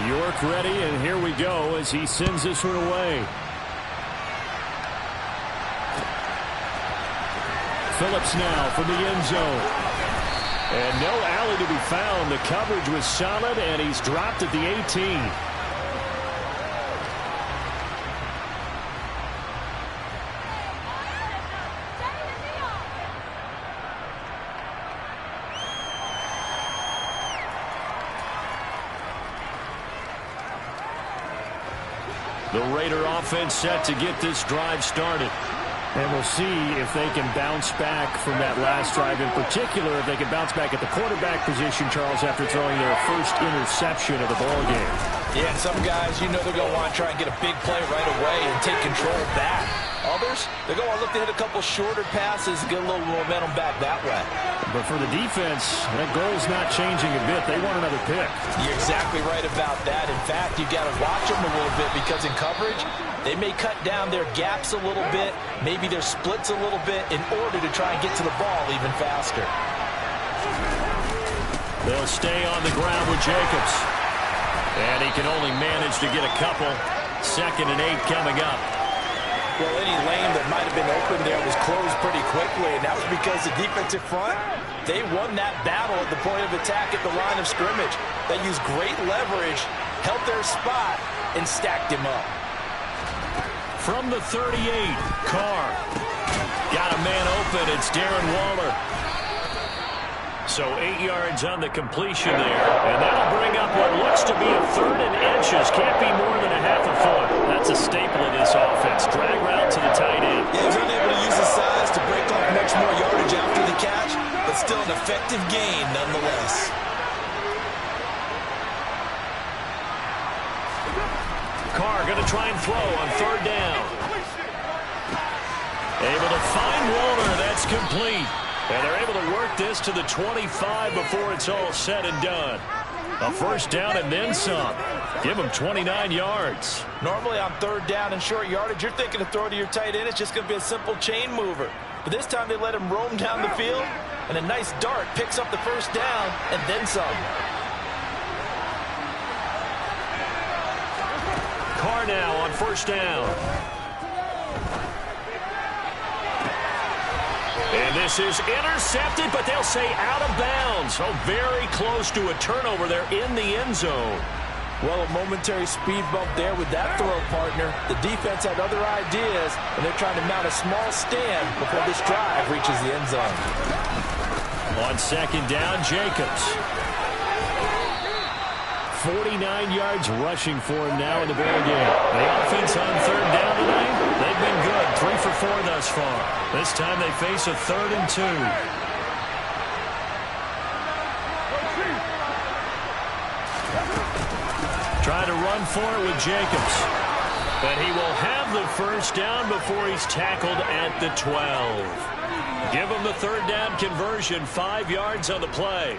Speaker 1: York ready, and here we go as he sends this one away. Phillips now from the end zone. And no alley to be found. The coverage was solid, and he's dropped at the 18. The Raider offense set to get this drive started. And we'll see if they can bounce back from that last drive. In particular, if they can bounce back at the quarterback position, Charles, after throwing their first interception of the ballgame.
Speaker 4: Yeah, some guys, you know they're going to want to try and get a big play right away and take control back. Others, they're going to look to hit a couple shorter passes and get a little momentum back that way.
Speaker 1: But for the defense, that goal's not changing a bit. They want another pick.
Speaker 4: You're exactly right about that. In fact, you've got to watch them a little bit because in coverage, they may cut down their gaps a little bit, maybe their splits a little bit in order to try and get to the ball even faster.
Speaker 1: They'll stay on the ground with Jacobs. And he can only manage to get a couple. 2nd and 8 coming up.
Speaker 4: Well, any lane that might have been open there was closed pretty quickly, and that was because the defensive front, they won that battle at the point of attack at the line of scrimmage. They used great leverage, held their spot, and stacked him up.
Speaker 1: From the 38, Carr. Got a man open. It's Darren Waller. So 8 yards on the completion there. And that'll bring up what looks to be a 3rd and inches. Can't be more than a half a foot. That's a staple of this offense. Drag route to the tight end.
Speaker 3: Yeah, he's unable to use his size to break off much more yardage after the catch, but still an effective gain nonetheless.
Speaker 1: Carr going to try and throw on 3rd down. Able to find Waller. That's complete. And they're able to work this to the 25 before it's all said and done. A first down and then some. Give them 29 yards.
Speaker 4: Normally on 3rd down and short yardage, you're thinking to throw to your tight end. It's just going to be a simple chain mover. But this time they let him roam down the field, and a nice dart picks up the first down and then some.
Speaker 2: now on first down. And this is intercepted, but they'll say out of bounds. Oh, very close to a turnover there in the end zone.
Speaker 4: Well, a momentary speed bump there with that throw, partner. The defense had other ideas, and they're trying to mount a small stand before this drive reaches the end zone.
Speaker 2: On second down, Jacobs.
Speaker 1: 49 yards rushing for him now in the ball game.
Speaker 2: The offense on third down tonight, they've been good. 3 for 4 thus far. This time they face a 3rd and 2. Try to run for it with Jacobs. But he will have the first down before he's tackled at the 12. Give him the third down conversion, 5 yards on the play.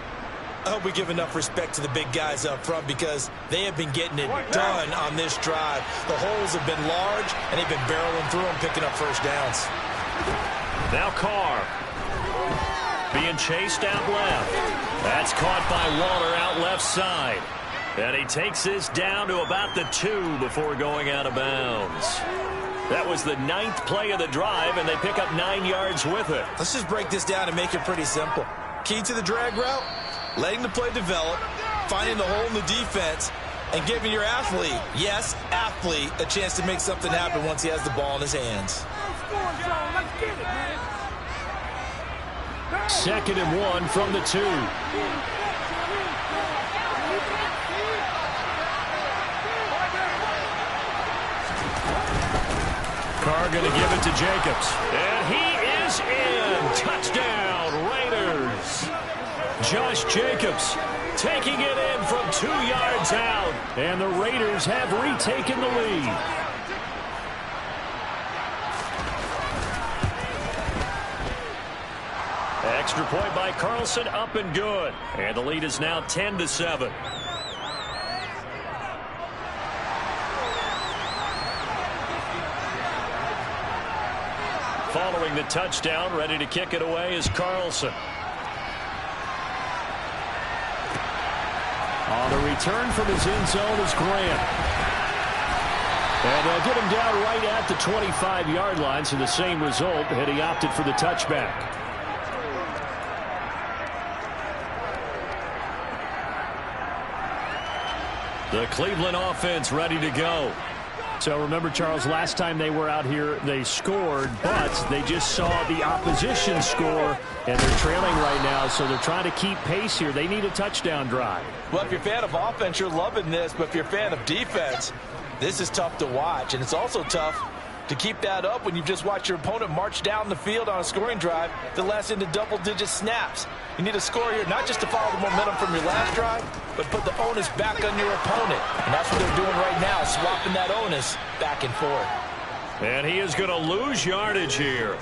Speaker 3: I hope we give enough respect to the big guys up front because they have been getting it done on this drive. The holes have been large, and they've been barreling through them, picking up first downs.
Speaker 2: Now Carr. Being chased out left. That's caught by Waller out left side. And he takes this down to about the 2 before going out of bounds. That was the 9th play of the drive, and they pick up 9 yards with it.
Speaker 3: Let's just break this down and make it pretty simple. Key to the drag route, letting the play develop, finding the hole in the defense, and giving your athlete, yes, athlete, a chance to make something happen once he has the ball in his hands.
Speaker 5: Let's get it, man.
Speaker 1: 2nd and 1 from the 2.
Speaker 2: Carr going to give it to Jacobs. And he is in. Touchdown, Raiders.
Speaker 1: Josh Jacobs taking it in from 2 yards out. And the Raiders have retaken the lead.
Speaker 2: Extra point by Carlson, up and good. And the lead is now 10-7. Following the touchdown, ready to kick it away is Carlson.
Speaker 1: On the return from his end zone is Grant. And they'll get him down right at the 25-yard line, so the same result, had he opted for the touchback.
Speaker 2: The Cleveland offense ready to go.
Speaker 1: So remember, Charles, last time they were out here, they scored, but they just saw the opposition score, and they're trailing right now, so they're trying to keep pace here. They need a touchdown drive.
Speaker 4: Well, if you're a fan of offense, you're loving this, but if you're a fan of defense, this is tough to watch, and it's also tough to keep that up when you've just watched your opponent march down the field on a scoring drive that lasts into double-digit snaps. You need a score here, not just to follow the momentum from your last drive, but put the onus back on your opponent. And that's what they're doing right now, swapping that onus back and forth.
Speaker 2: And he is going to lose yardage here.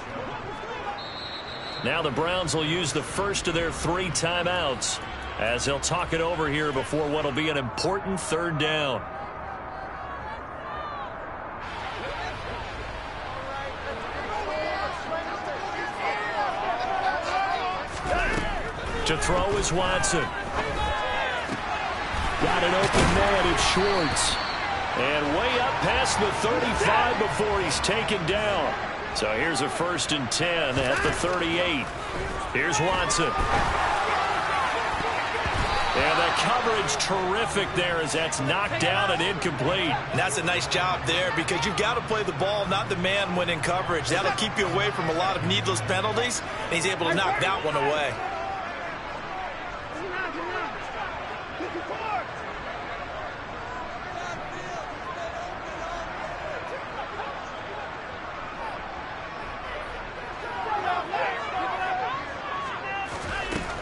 Speaker 2: Now the Browns will use the first of their 3 timeouts as they'll talk it over here before what will be an important third down. To throw is Watson.
Speaker 1: Got an open man, it's Schwartz.
Speaker 2: And way up past the 35 before he's taken down. So here's a 1st and 10 at the 38. Here's Watson. And the coverage terrific there as that's knocked down and incomplete.
Speaker 3: And that's a nice job there because you've got to play the ball, not the man when in coverage. That'll keep you away from a lot of needless penalties, and he's able to knock that one away.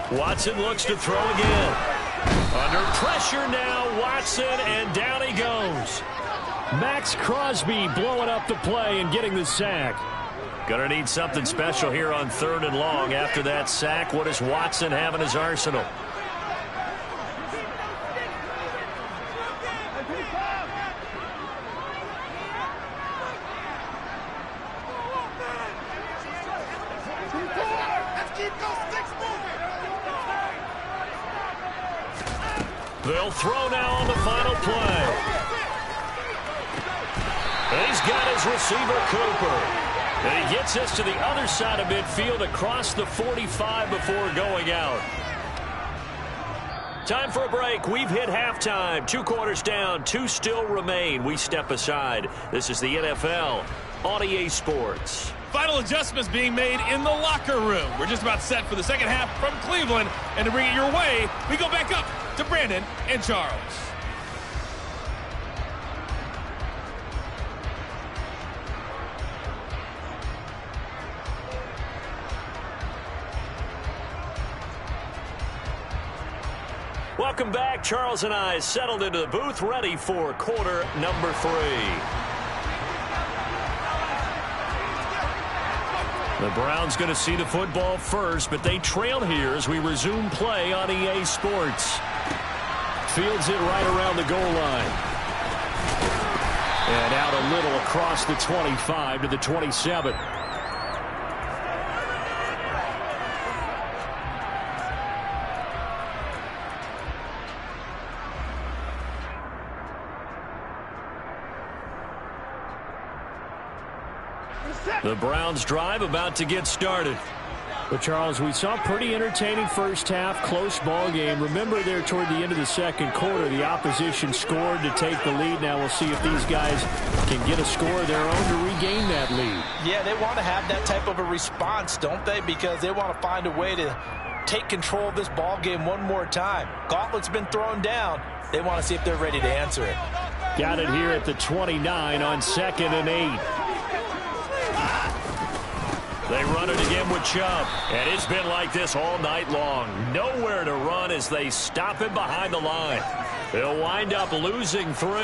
Speaker 2: Watson looks to throw again. Under pressure now, Watson, and down he goes.
Speaker 1: Max Crosby blowing up the play and getting the sack.
Speaker 2: Gonna need something special here on 3rd and long after that sack. What does Watson have in his arsenal? They'll throw now on the final play. receiver Cooper. And he gets us to the other side of midfield across the 45 before going out. Time for a break. We've hit halftime. 2 quarters down. 2 still remain. We step aside. This is the NFL on EA Sports.
Speaker 6: Final adjustments being made in the locker room. We're just about set for the second half from Cleveland. And to bring it your way, we go back up to Brandon and Charles.
Speaker 2: Welcome back. Charles and I settled into the booth, ready for quarter number 3. The Browns going to see the football first, but they trail here as we resume play on EA Sports. Fields it right around the goal line. And out a little across the 25 to the 27. The Browns drive about to get started.
Speaker 1: But, Charles, we saw a pretty entertaining first half, close ball game. Remember there toward the end of the second quarter, the opposition scored to take the lead. Now we'll see if these guys can get a score of their own to regain that lead.
Speaker 4: Yeah, they want to have that type of a response, don't they? Because they want to find a way to take control of this ball game one more time. Gauntlet's been thrown down. They want to see if they're ready to answer it.
Speaker 1: Got it here at the 29 on 2nd and 8.
Speaker 2: They run it again with Chubb. And it's been like this all night long. Nowhere to run as they stop him behind the line. They'll wind up losing 3.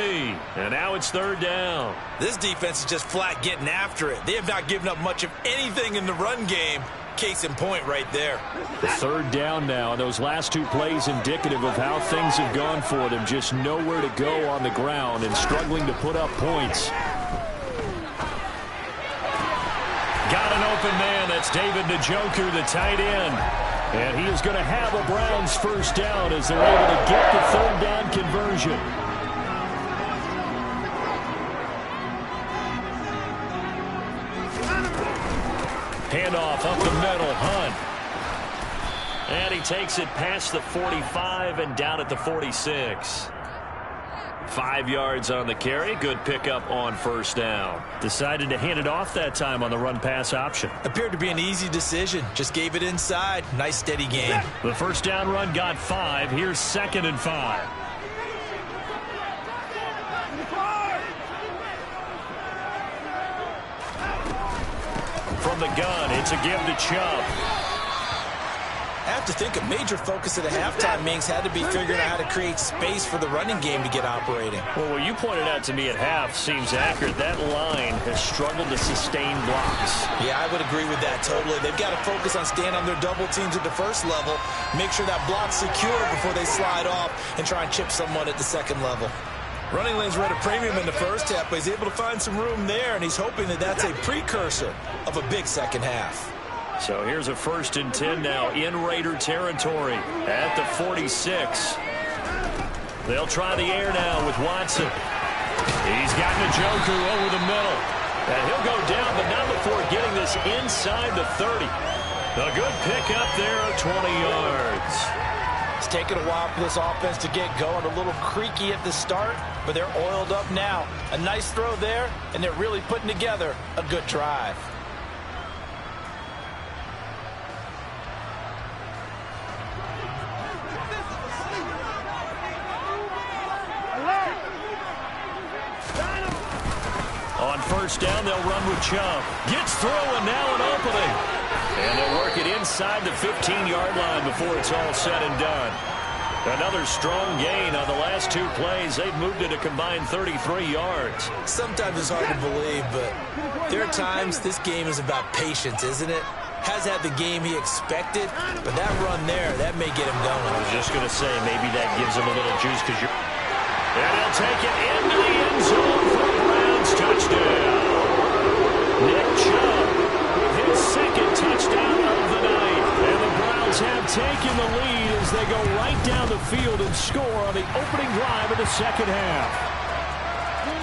Speaker 2: And now it's 3rd down.
Speaker 3: This defense is just flat getting after it. They have not given up much of anything in the run game. Case in point right there.
Speaker 1: The 3rd down now. And those last 2 plays indicative of how things have gone for them. Just nowhere to go on the ground and struggling to put up points.
Speaker 2: Got an open man. That's David Njoku, the tight end.
Speaker 1: And he is going to have a Browns first down as they're able to get the 3rd down conversion.
Speaker 2: Handoff up the middle. Hunt. And he takes it past the 45 and down at the 46. 5 yards on the carry. Good pickup on first down.
Speaker 1: Decided to hand it off that time on the run-pass option.
Speaker 3: Appeared to be an easy decision. Just gave it inside. Nice, steady game.
Speaker 1: The first down run got 5. Here's 2nd and 5.
Speaker 2: From the gun, it's a give to Chubb.
Speaker 3: I have to think a major focus of the halftime, Mings, had to be figuring out how to create space for the running game to get operating.
Speaker 2: Well, what you pointed out to me at half seems accurate. That line has struggled to sustain blocks.
Speaker 3: Yeah, I would agree with that totally. They've got to focus on staying on their double teams at the first level, make sure that block's secure before they slide off and try and chip someone at the second level. Running lanes were at a premium in the first half, but he's able to find some room there, and he's hoping that that's a precursor of a big second half.
Speaker 2: So here's a 1st and 10 now in Raider territory at the 46. They'll try the air now with Watson. He's got Njoku over the middle. And he'll go down, but not before getting this inside the 30. A good pickup there of 20 yards.
Speaker 4: It's taken a while for this offense to get going. A little creaky at the start, but they're oiled up now. A nice throw there, and they're really putting together a good drive.
Speaker 2: On first down, they'll run with Chubb. Gets through, and now an opening. And they'll work it inside the 15-yard line before it's all said and done. Another strong gain on the last 2 plays. They've moved it a combined 33 yards.
Speaker 3: Sometimes it's hard to believe, but there are times this game is about patience, isn't it? Has had the game he expected, but that run there, that may get him going.
Speaker 2: I was just going to say, maybe that gives him a little juice because you're... And he'll take it into the end zone for a Browns touchdown. Nick Chubb with his 2nd touchdown of the night.
Speaker 1: And the Browns have taken the lead as they go right down the field and score on the opening drive of the second half.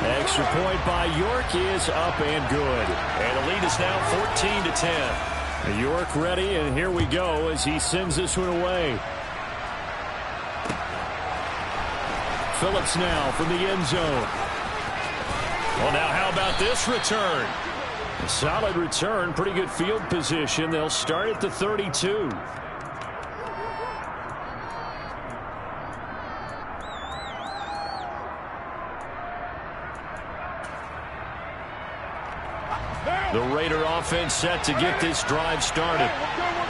Speaker 1: Extra point by York is up and good.
Speaker 2: And the lead is now 14-10.
Speaker 1: York ready, and here we go as he sends this one away. Phillips now from the end zone.
Speaker 2: Well, now how about this return?
Speaker 1: A solid return, pretty good field position. They'll start at the 32. The Raider offense set to get this drive started.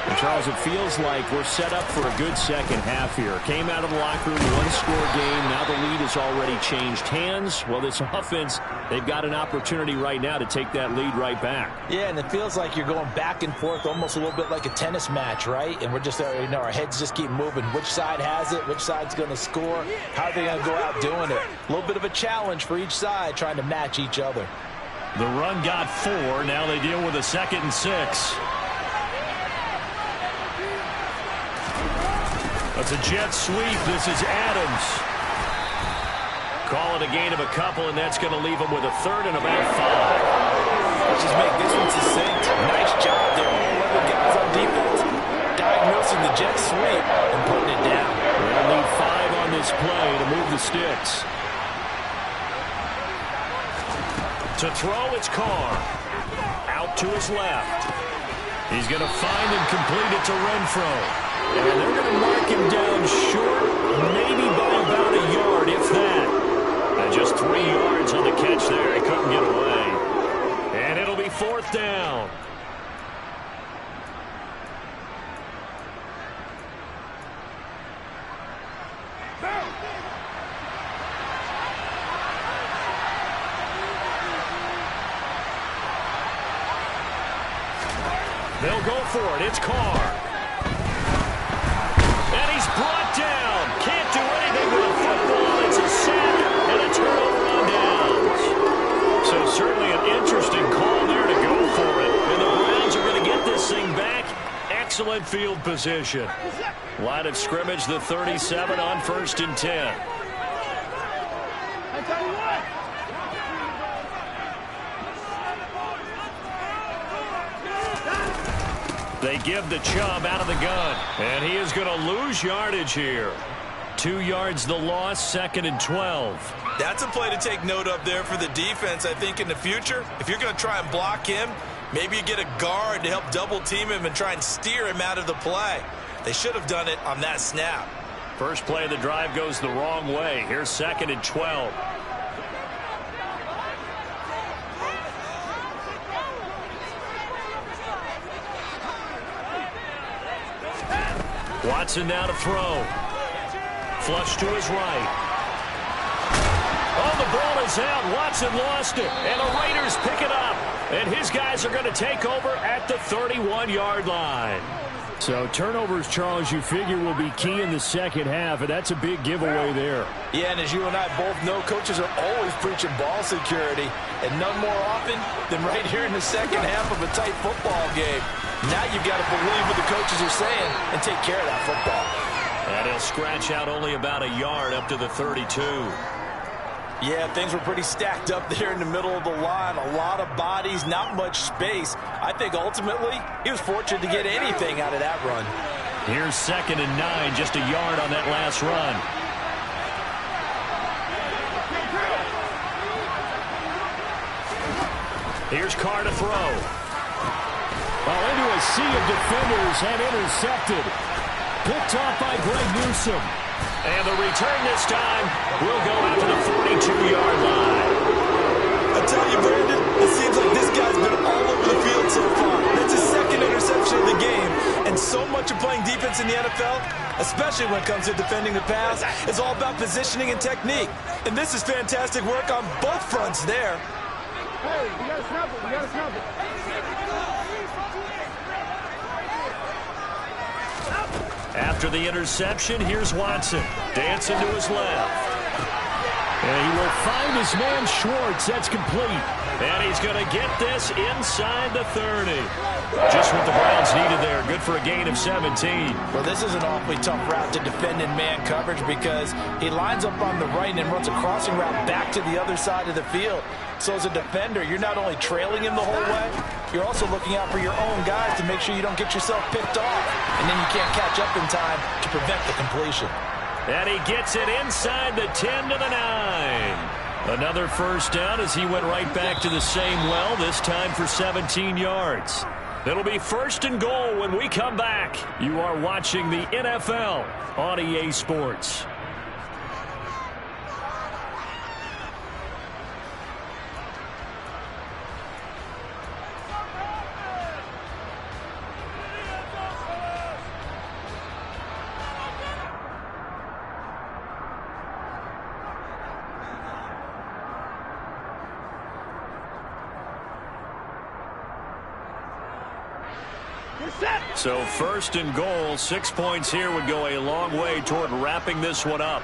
Speaker 1: And Charles, it feels like we're set up for a good second half here. Came out of the locker room, one-score game. Now the lead has already changed hands. Well, this offense, they've got an opportunity right now to take that lead right back.
Speaker 4: Yeah, and it feels like you're going back and forth, almost a little bit like a tennis match, right? And we're just, our heads just keep moving. Which side has it? Which side's going to score? How are they going to go out doing it? A little bit of a challenge for each side, trying to match each other.
Speaker 2: The run got 4. Now they deal with a 2nd and 6. That's a jet sweep. This is Adams. Call it a gain of a couple, and that's going to leave them with a 3rd and about 5.
Speaker 4: Let's just make this one succinct. Nice job there. All 11 guys on defense diagnosing the jet sweep and putting it down.
Speaker 1: They'll need 5 on this play to move the sticks.
Speaker 2: To throw, it's Carr. Out to his left. He's going to find and complete it to Renfro.
Speaker 1: And they're going to mark him down short, maybe by about a yard, if that.
Speaker 2: And just 3 yards on the catch there. He couldn't get away. And it'll be 4th down. They'll go for it. It's Carr. And he's brought down. Can't do anything with a football. It's a sack and a turnover on downs. So certainly an interesting call there to go for it. And the Browns are going to get this thing back. Excellent field position. Line of scrimmage, the 37 on 1st and 10.
Speaker 5: I tell you what.
Speaker 2: They give the Chubb out of the gun. And he is going to lose yardage here. 2 yards the loss, 2nd and 12.
Speaker 3: That's a play to take note of there for the defense. I think in the future, if you're going to try and block him, maybe you get a guard to help double team him and try and steer him out of the play. They should have done it on that snap.
Speaker 2: First play of the drive goes the wrong way. Here's 2nd and 12. Watson now to throw. Flush to his right. Oh, the ball is out. Watson lost it. And the Raiders pick it up. And his guys are going to take over at the 31-yard line.
Speaker 1: So turnovers, Charles, you figure will be key in the second half, and that's a big giveaway there.
Speaker 4: Yeah, and as you and I both know, coaches are always preaching ball security, and none more often than right here in the second half of a tight football game. Now you've got to believe what the coaches are saying and take care of that football.
Speaker 2: And he'll scratch out only about a yard up to the 32.
Speaker 4: Yeah, things were pretty stacked up there in the middle of the line. A lot of bodies, not much space. I think ultimately he was fortunate to get anything out of that run.
Speaker 2: Here's 2nd and 9, just a yard on that last run. Here's Carr to throw.
Speaker 1: Well, into a sea of defenders and intercepted. Picked off by Greg Newsome.
Speaker 2: And the return this time will go out to the 42-yard line.
Speaker 3: I tell you, Brandon, it seems like this guy's been all over the field so far. That's his 2nd interception of the game. And so much of playing defense in the NFL, especially when it comes to defending the pass, is all about positioning and technique. And this is fantastic work on both fronts there.
Speaker 5: Hey, we gotta snap it. We gotta snap it.
Speaker 2: After the interception, here's Watson. Dancing to his left.
Speaker 1: And he will find his man Schwartz. That's complete.
Speaker 2: And he's going to get this inside the 30. Just what the Browns needed there. Good for a gain of 17.
Speaker 4: Well, this is an awfully tough route to defend in man coverage because he lines up on the right and then runs a crossing route back to the other side of the field. So as a defender, you're not only trailing him the whole way, you're also looking out for your own guys to make sure you don't get yourself picked off. And then you can't catch up in time to prevent the completion.
Speaker 2: And he gets it inside the 10 to the 9. Another first down as he went right back to the same well, this time for 17 yards. It'll be 1st and goal when we come back. You are watching the NFL on EA Sports. So 1st and goal, 6 points here would go a long way toward wrapping this one up.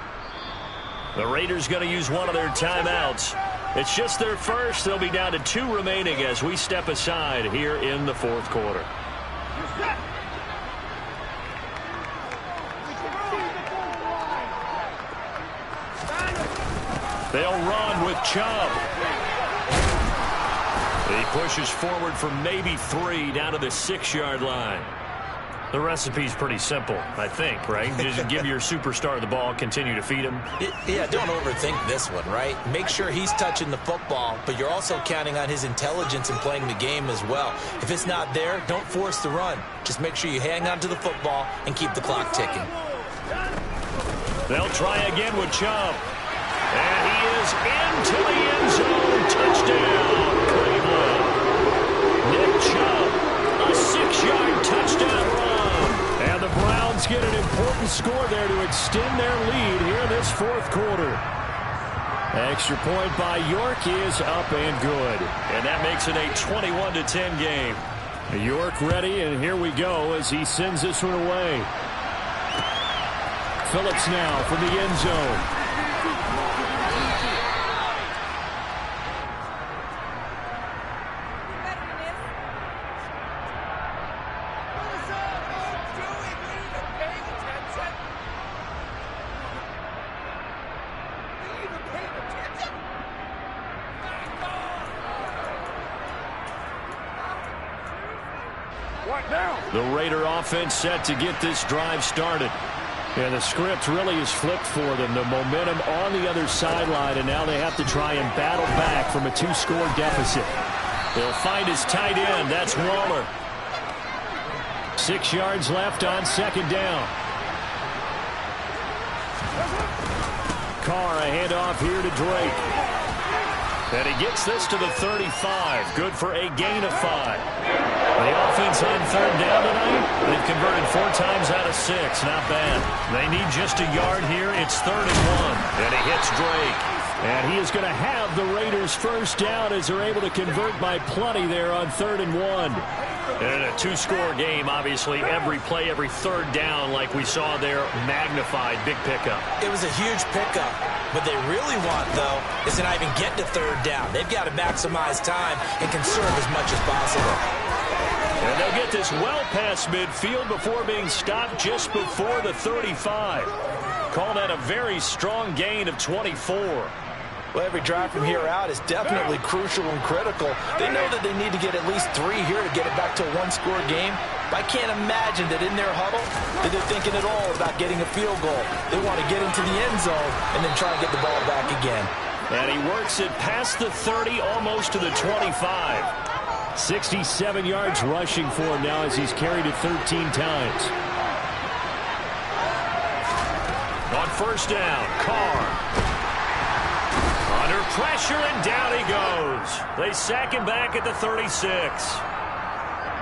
Speaker 2: The Raiders going to use one of their timeouts. It's just their first. They'll be down to 2 remaining as we step aside here in the 4th quarter. They'll run with Chubb. He pushes forward for maybe 3 down to the 6-yard line. The recipe's pretty simple, I think, right? Just give your superstar the ball, continue to feed him.
Speaker 3: Yeah, don't overthink this one, right? Make sure he's touching the football, but you're also counting on his intelligence in playing the game as well. If it's not there, don't force the run. Just make sure you hang on to the football and keep the clock ticking.
Speaker 2: They'll try again with Chubb. And he is into the end zone. Touchdown, Cleveland. Nick Chubb, a 6-yard touchdown run. And the Browns get an important score there to extend their lead here in this 4th quarter. Extra point by York is up and good. And that makes it a 21-10 game.
Speaker 1: York ready, and here we go as he sends this one away. Phillips now from the end zone.
Speaker 2: The Raider offense set to get this drive started.
Speaker 1: And the script really is flipped for them. The momentum on the other sideline, and now they have to try and battle back from a 2-score deficit.
Speaker 2: They'll find his tight end. That's Waller.
Speaker 1: 6 yards left on 2nd down. Carr, a handoff here to Drake.
Speaker 2: And he gets this to the 35. Good for a gain of 5. The offense on 3rd down tonight, they've converted 4 times out of 6. Not bad. They need just a yard here. It's 3rd and 1. And he hits Drake.
Speaker 1: And he is going to have the Raiders' first down as they're able to convert by plenty there on 3rd and 1.
Speaker 2: And in a 2-score game, obviously, every play, every 3rd down, like we saw there, magnified. Big pickup.
Speaker 3: It was a huge pickup. What they really want, though, is to not even get to 3rd down. They've got to maximize time and conserve as much as possible.
Speaker 2: And they'll get this well past midfield before being stopped just before the 35. Call that a very strong gain of 24.
Speaker 4: Well, every drive from here out is definitely crucial and critical. They know that they need to get at least 3 here to get it back to a 1-score game. But I can't imagine that in their huddle that they're thinking at all about getting a field goal. They want to get into the end zone and then try and get the ball back again.
Speaker 2: And he works it past the 30, almost to the 25.
Speaker 1: 67 yards rushing for him now as he's carried it 13 times.
Speaker 2: On 1st down, Carr. Under pressure, and down he goes. They sack him back at the 36.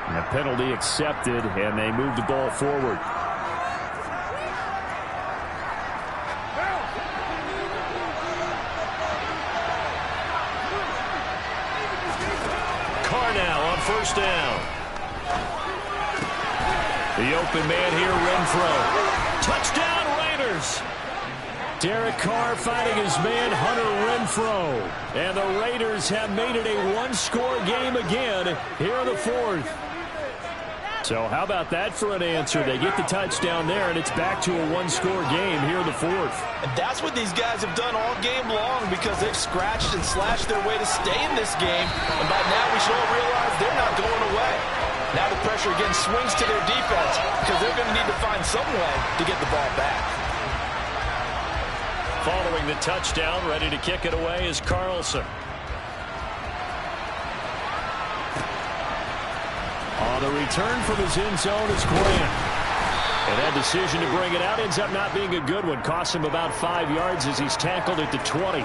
Speaker 1: And the penalty accepted, and they move the ball forward.
Speaker 2: Carr now on 1st down. The open man here, Renfro. Touchdown, Raiders.
Speaker 1: Derek Carr fighting his man Hunter Renfrow. And the Raiders have made it a one-score game again here in the fourth. So how about that for an answer? They get the touchdown there, and it's back to a one-score game here in the fourth.
Speaker 4: And that's what these guys have done all game long because they've scratched and slashed their way to stay in this game. And by now we should all realize they're not going away. Now the pressure again swings to their defense because they're going to need to find some way to get the ball back.
Speaker 2: Following the touchdown, ready to kick it away is Carlson.
Speaker 1: On the return from his end zone is Grant. And that decision to bring it out ends up not being a good one. Costs him about 5 yards as he's tackled at the 20.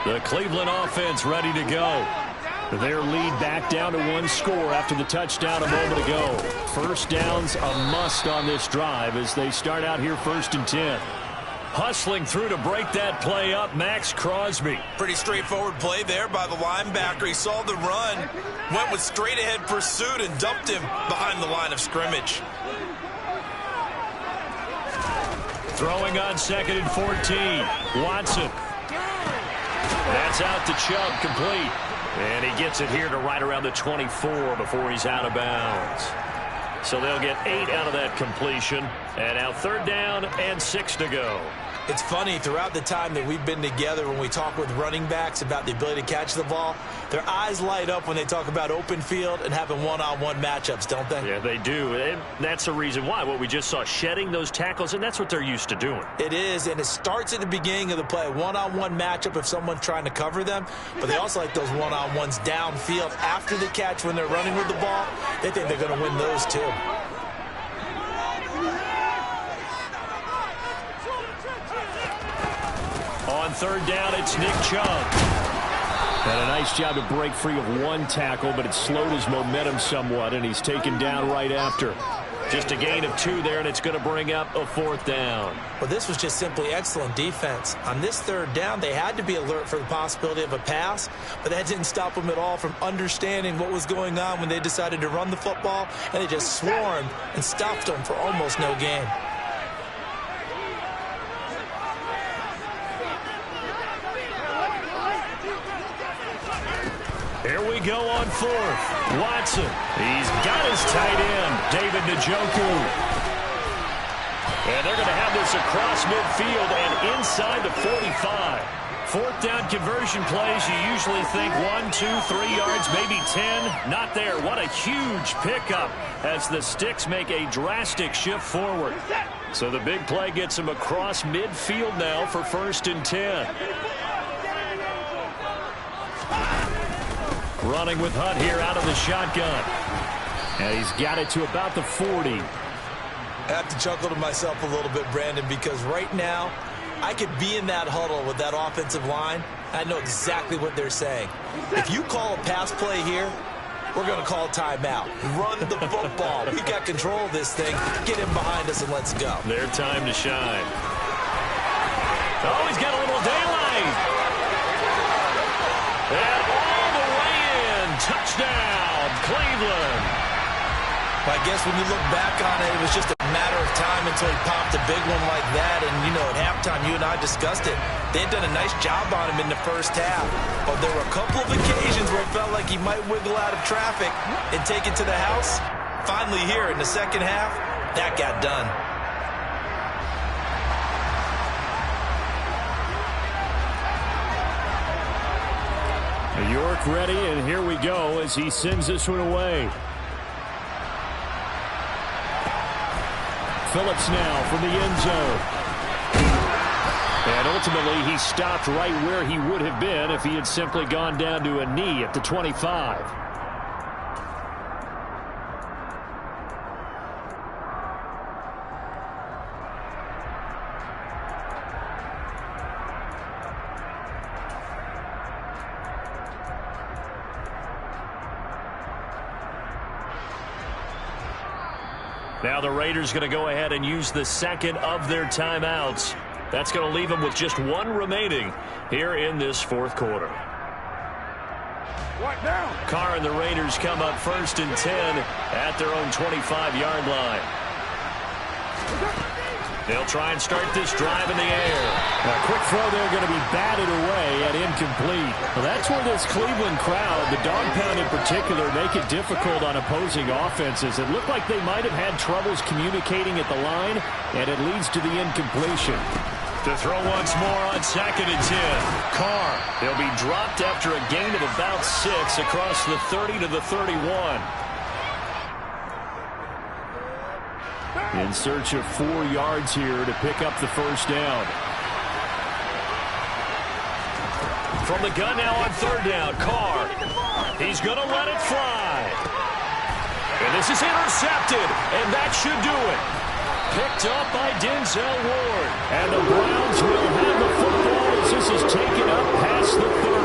Speaker 1: The Cleveland offense ready to go. Their lead back down to one score after the touchdown a moment ago. First down's a must on this drive as they start out here 1st and 10.
Speaker 2: Hustling through to break that play up, Max Crosby.
Speaker 3: Pretty straightforward play there by the linebacker. He saw the run, went with straight-ahead pursuit, and dumped him behind the line of scrimmage.
Speaker 2: Throwing on 2nd and 14. Watson. That's out to Chubb, complete. And he gets it here to right around the 24 before he's out of bounds. So they'll get 8 out of that completion. And now 3rd down and 6 to go.
Speaker 4: It's funny, throughout the time that we've been together when we talk with running backs about the ability to catch the ball, their eyes light up when they talk about open field and having one-on-one matchups, don't they?
Speaker 2: Yeah, they do. And that's the reason why. What we just saw, shedding those tackles, and that's what they're used to doing.
Speaker 4: It is, and it starts at the beginning of the play. One-on-one matchup if someone's trying to cover them, but they also like those one-on-ones downfield after the catch when they're running with the ball. They think they're going to win those too.
Speaker 2: On 3rd down, it's Nick Chubb.
Speaker 1: Had a nice job to break free of one tackle, but it slowed his momentum somewhat, and he's taken down right after.
Speaker 2: Just a gain of 2 there, and it's going to bring up a 4th down.
Speaker 4: Well, this was just simply excellent defense. On this 3rd down, they had to be alert for the possibility of a pass, but that didn't stop them at all from understanding what was going on when they decided to run the football, and they just swarmed and stopped them for almost no gain.
Speaker 2: Here we go on 4th. Watson. He's got his tight end, David Njoku. And they're going to have this across midfield and inside the 45. 4th down conversion plays, you usually think 1, 2, 3 yards, maybe 10. Not there. What a huge pickup as the Sticks make a drastic shift forward. So the big play gets him across midfield now for 1st and 10. Running with Hunt here out of the shotgun.
Speaker 1: And he's got it to about the 40.
Speaker 4: I have to chuckle to myself a little bit, Brandon, because right now I could be in that huddle with that offensive line. I know exactly what they're saying. If you call a pass play here, we're going to call timeout. Run the football. We got control of this thing. Get him behind us and let's go.
Speaker 2: Their time to shine. Oh, he's got a little daylight. And all the way in. Touchdown, Cleveland.
Speaker 4: I guess when you look back on it, it was just a matter of time until he popped a big one like that. And, you know, at halftime, you and I discussed it. They had done a nice job on him in the first half. But there were a couple of occasions where it felt like he might wiggle out of traffic and take it to the house. Finally here in the second half, that got done.
Speaker 1: York ready, and here we go as he sends this one away. Phillips now from the end zone. And ultimately, he stopped right where he would have been if he had simply gone down to a knee at the 25.
Speaker 2: Now the Raiders going to go ahead and use the second of their timeouts. That's going to leave them with just one remaining here in this fourth quarter. Carr and the Raiders come up 1st and 10 at their own 25-yard line. They'll try and start this drive in the air.
Speaker 1: A quick throw there going to be batted away and incomplete. Well, that's where this Cleveland crowd, the dog pound in particular, make it difficult on opposing offenses. It looked like they might have had troubles communicating at the line, and it leads to the incompletion.
Speaker 2: To throw once more on 2nd and 10. Carr, he'll be dropped after a gain of about 6 across the 30 to the 31.
Speaker 1: In search of 4 yards here to pick up the first down.
Speaker 2: From the gun now on 3rd down, Carr. He's going to let it fly. And this is intercepted, and that should do it. Picked up by Denzel Ward.
Speaker 1: And the Browns will have the football as this is taken up past the 30.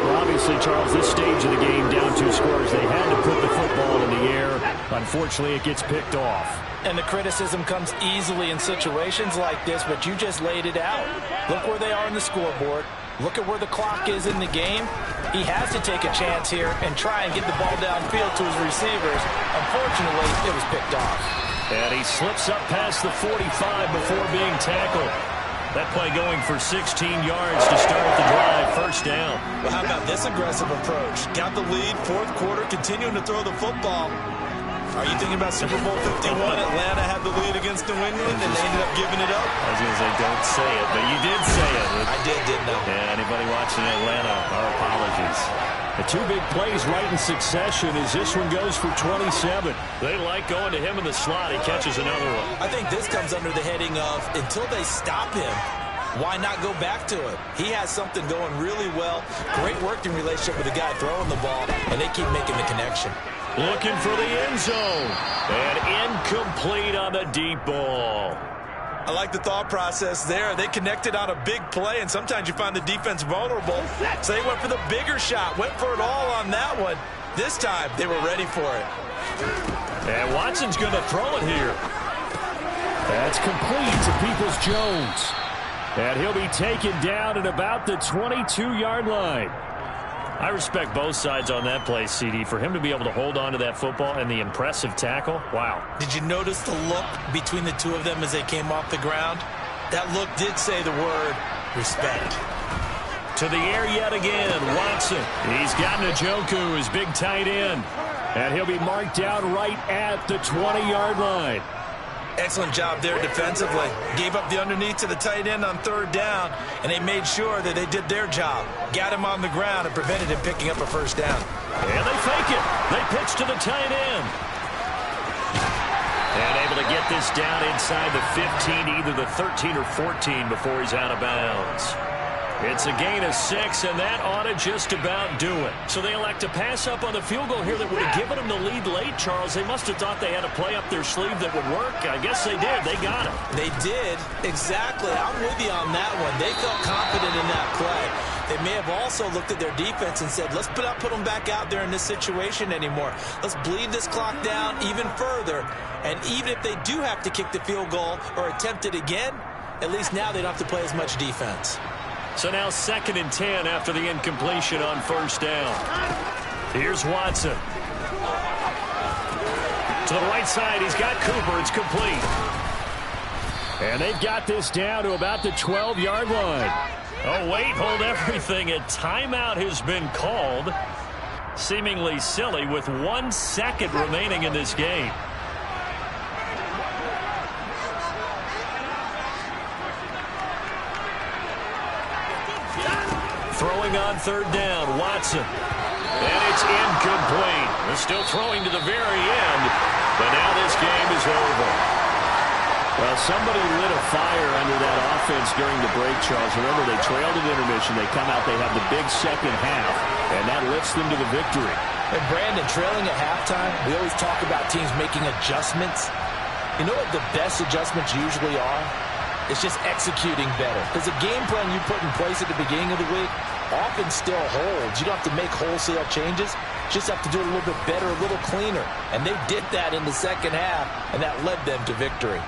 Speaker 1: Well, obviously, Charles, this stage of the game, down 2 scores, they had to put the football in the air. Unfortunately, it gets picked off.
Speaker 4: And the criticism comes easily in situations like this, but you just laid it out. Look where they are on the scoreboard. Look at where the clock is in the game. He has to take a chance here and try and get the ball downfield to his receivers. Unfortunately, it was picked off.
Speaker 2: And he slips up past the 45 before being tackled. That play going for 16 yards to start the drive, 1st down.
Speaker 3: Well, how about this aggressive approach? Got the lead, 4th quarter, continuing to throw the football. Are you thinking about Super Bowl 51? Atlanta had the lead against New England, and they ended up giving it up?
Speaker 2: I was going to say, don't say it, but you did say it.
Speaker 3: I didn't I?
Speaker 2: Yeah, anybody watching Atlanta, our apologies.
Speaker 1: The 2 big plays right in succession as this one goes for 27.
Speaker 2: They like going to him in the slot. He catches another one.
Speaker 3: I think this comes under the heading of, until they stop him, why not go back to it? He has something going really well. Great working relationship with the guy throwing the ball, and they keep making the connection.
Speaker 2: Looking for the end zone. And incomplete on the deep ball.
Speaker 3: I like the thought process there. They connected on a big play, and sometimes you find the defense vulnerable. So they went for the bigger shot, went for it all on that one. This time, they were ready for it.
Speaker 2: And Watson's going to throw it here.
Speaker 1: That's complete to Peoples-Jones. And he'll be taken down at about the 22-yard line.
Speaker 2: I respect both sides on that play, CD. For him to be able to hold on to that football and the impressive tackle, wow.
Speaker 3: Did you notice the look between the 2 of them as they came off the ground? That look did say the word respect.
Speaker 2: To the air yet again, Watson. He's got Njoku, his big tight end.
Speaker 1: And he'll be marked out right at the 20-yard line.
Speaker 3: Excellent job there defensively. Gave up the underneath to the tight end on 3rd down, and they made sure that they did their job. Got him on the ground and prevented him picking up a 1st down.
Speaker 2: And they fake it. They pitch to the tight end. And able to get this down inside the 15, either the 13 or 14 before he's out of bounds. It's a gain of 6, and that ought to just about do it. So they elect to pass up on the field goal here that would have given them the lead late, Charles. They must have thought they had a play up their sleeve that would work. I guess they did. They got it.
Speaker 3: They did. Exactly. I'm with you on that one. They felt confident in that play. They may have also looked at their defense and said, let's put them back out there in this situation anymore. Let's bleed this clock down even further. And even if they do have to kick the field goal or attempt it again, at least now they don't have to play as much defense.
Speaker 2: So now 2nd and 10 after the incompletion on 1st down. Here's Watson. To the right side, he's got Cooper. It's complete.
Speaker 1: And they've got this down to about the 12-yard line.
Speaker 2: Oh, wait, hold everything. A timeout has been called. Seemingly silly with 1 second remaining in this game. Throwing on 3rd down, Watson. And it's incomplete. They're still throwing to the very end, but now this game is over.
Speaker 1: Well, somebody lit a fire under that offense during the break, Charles. Remember, they trailed at intermission. They come out, they have the big second half, and that lifts them to the victory.
Speaker 4: And Brandon, trailing at halftime, we always talk about teams making adjustments. You know what the best adjustments usually are? It's just executing better. Because the game plan you put in place at the beginning of the week often still holds. You don't have to make wholesale changes. You just have to do it a little bit better, a little cleaner. And they did that in the second half, and that led them to victory.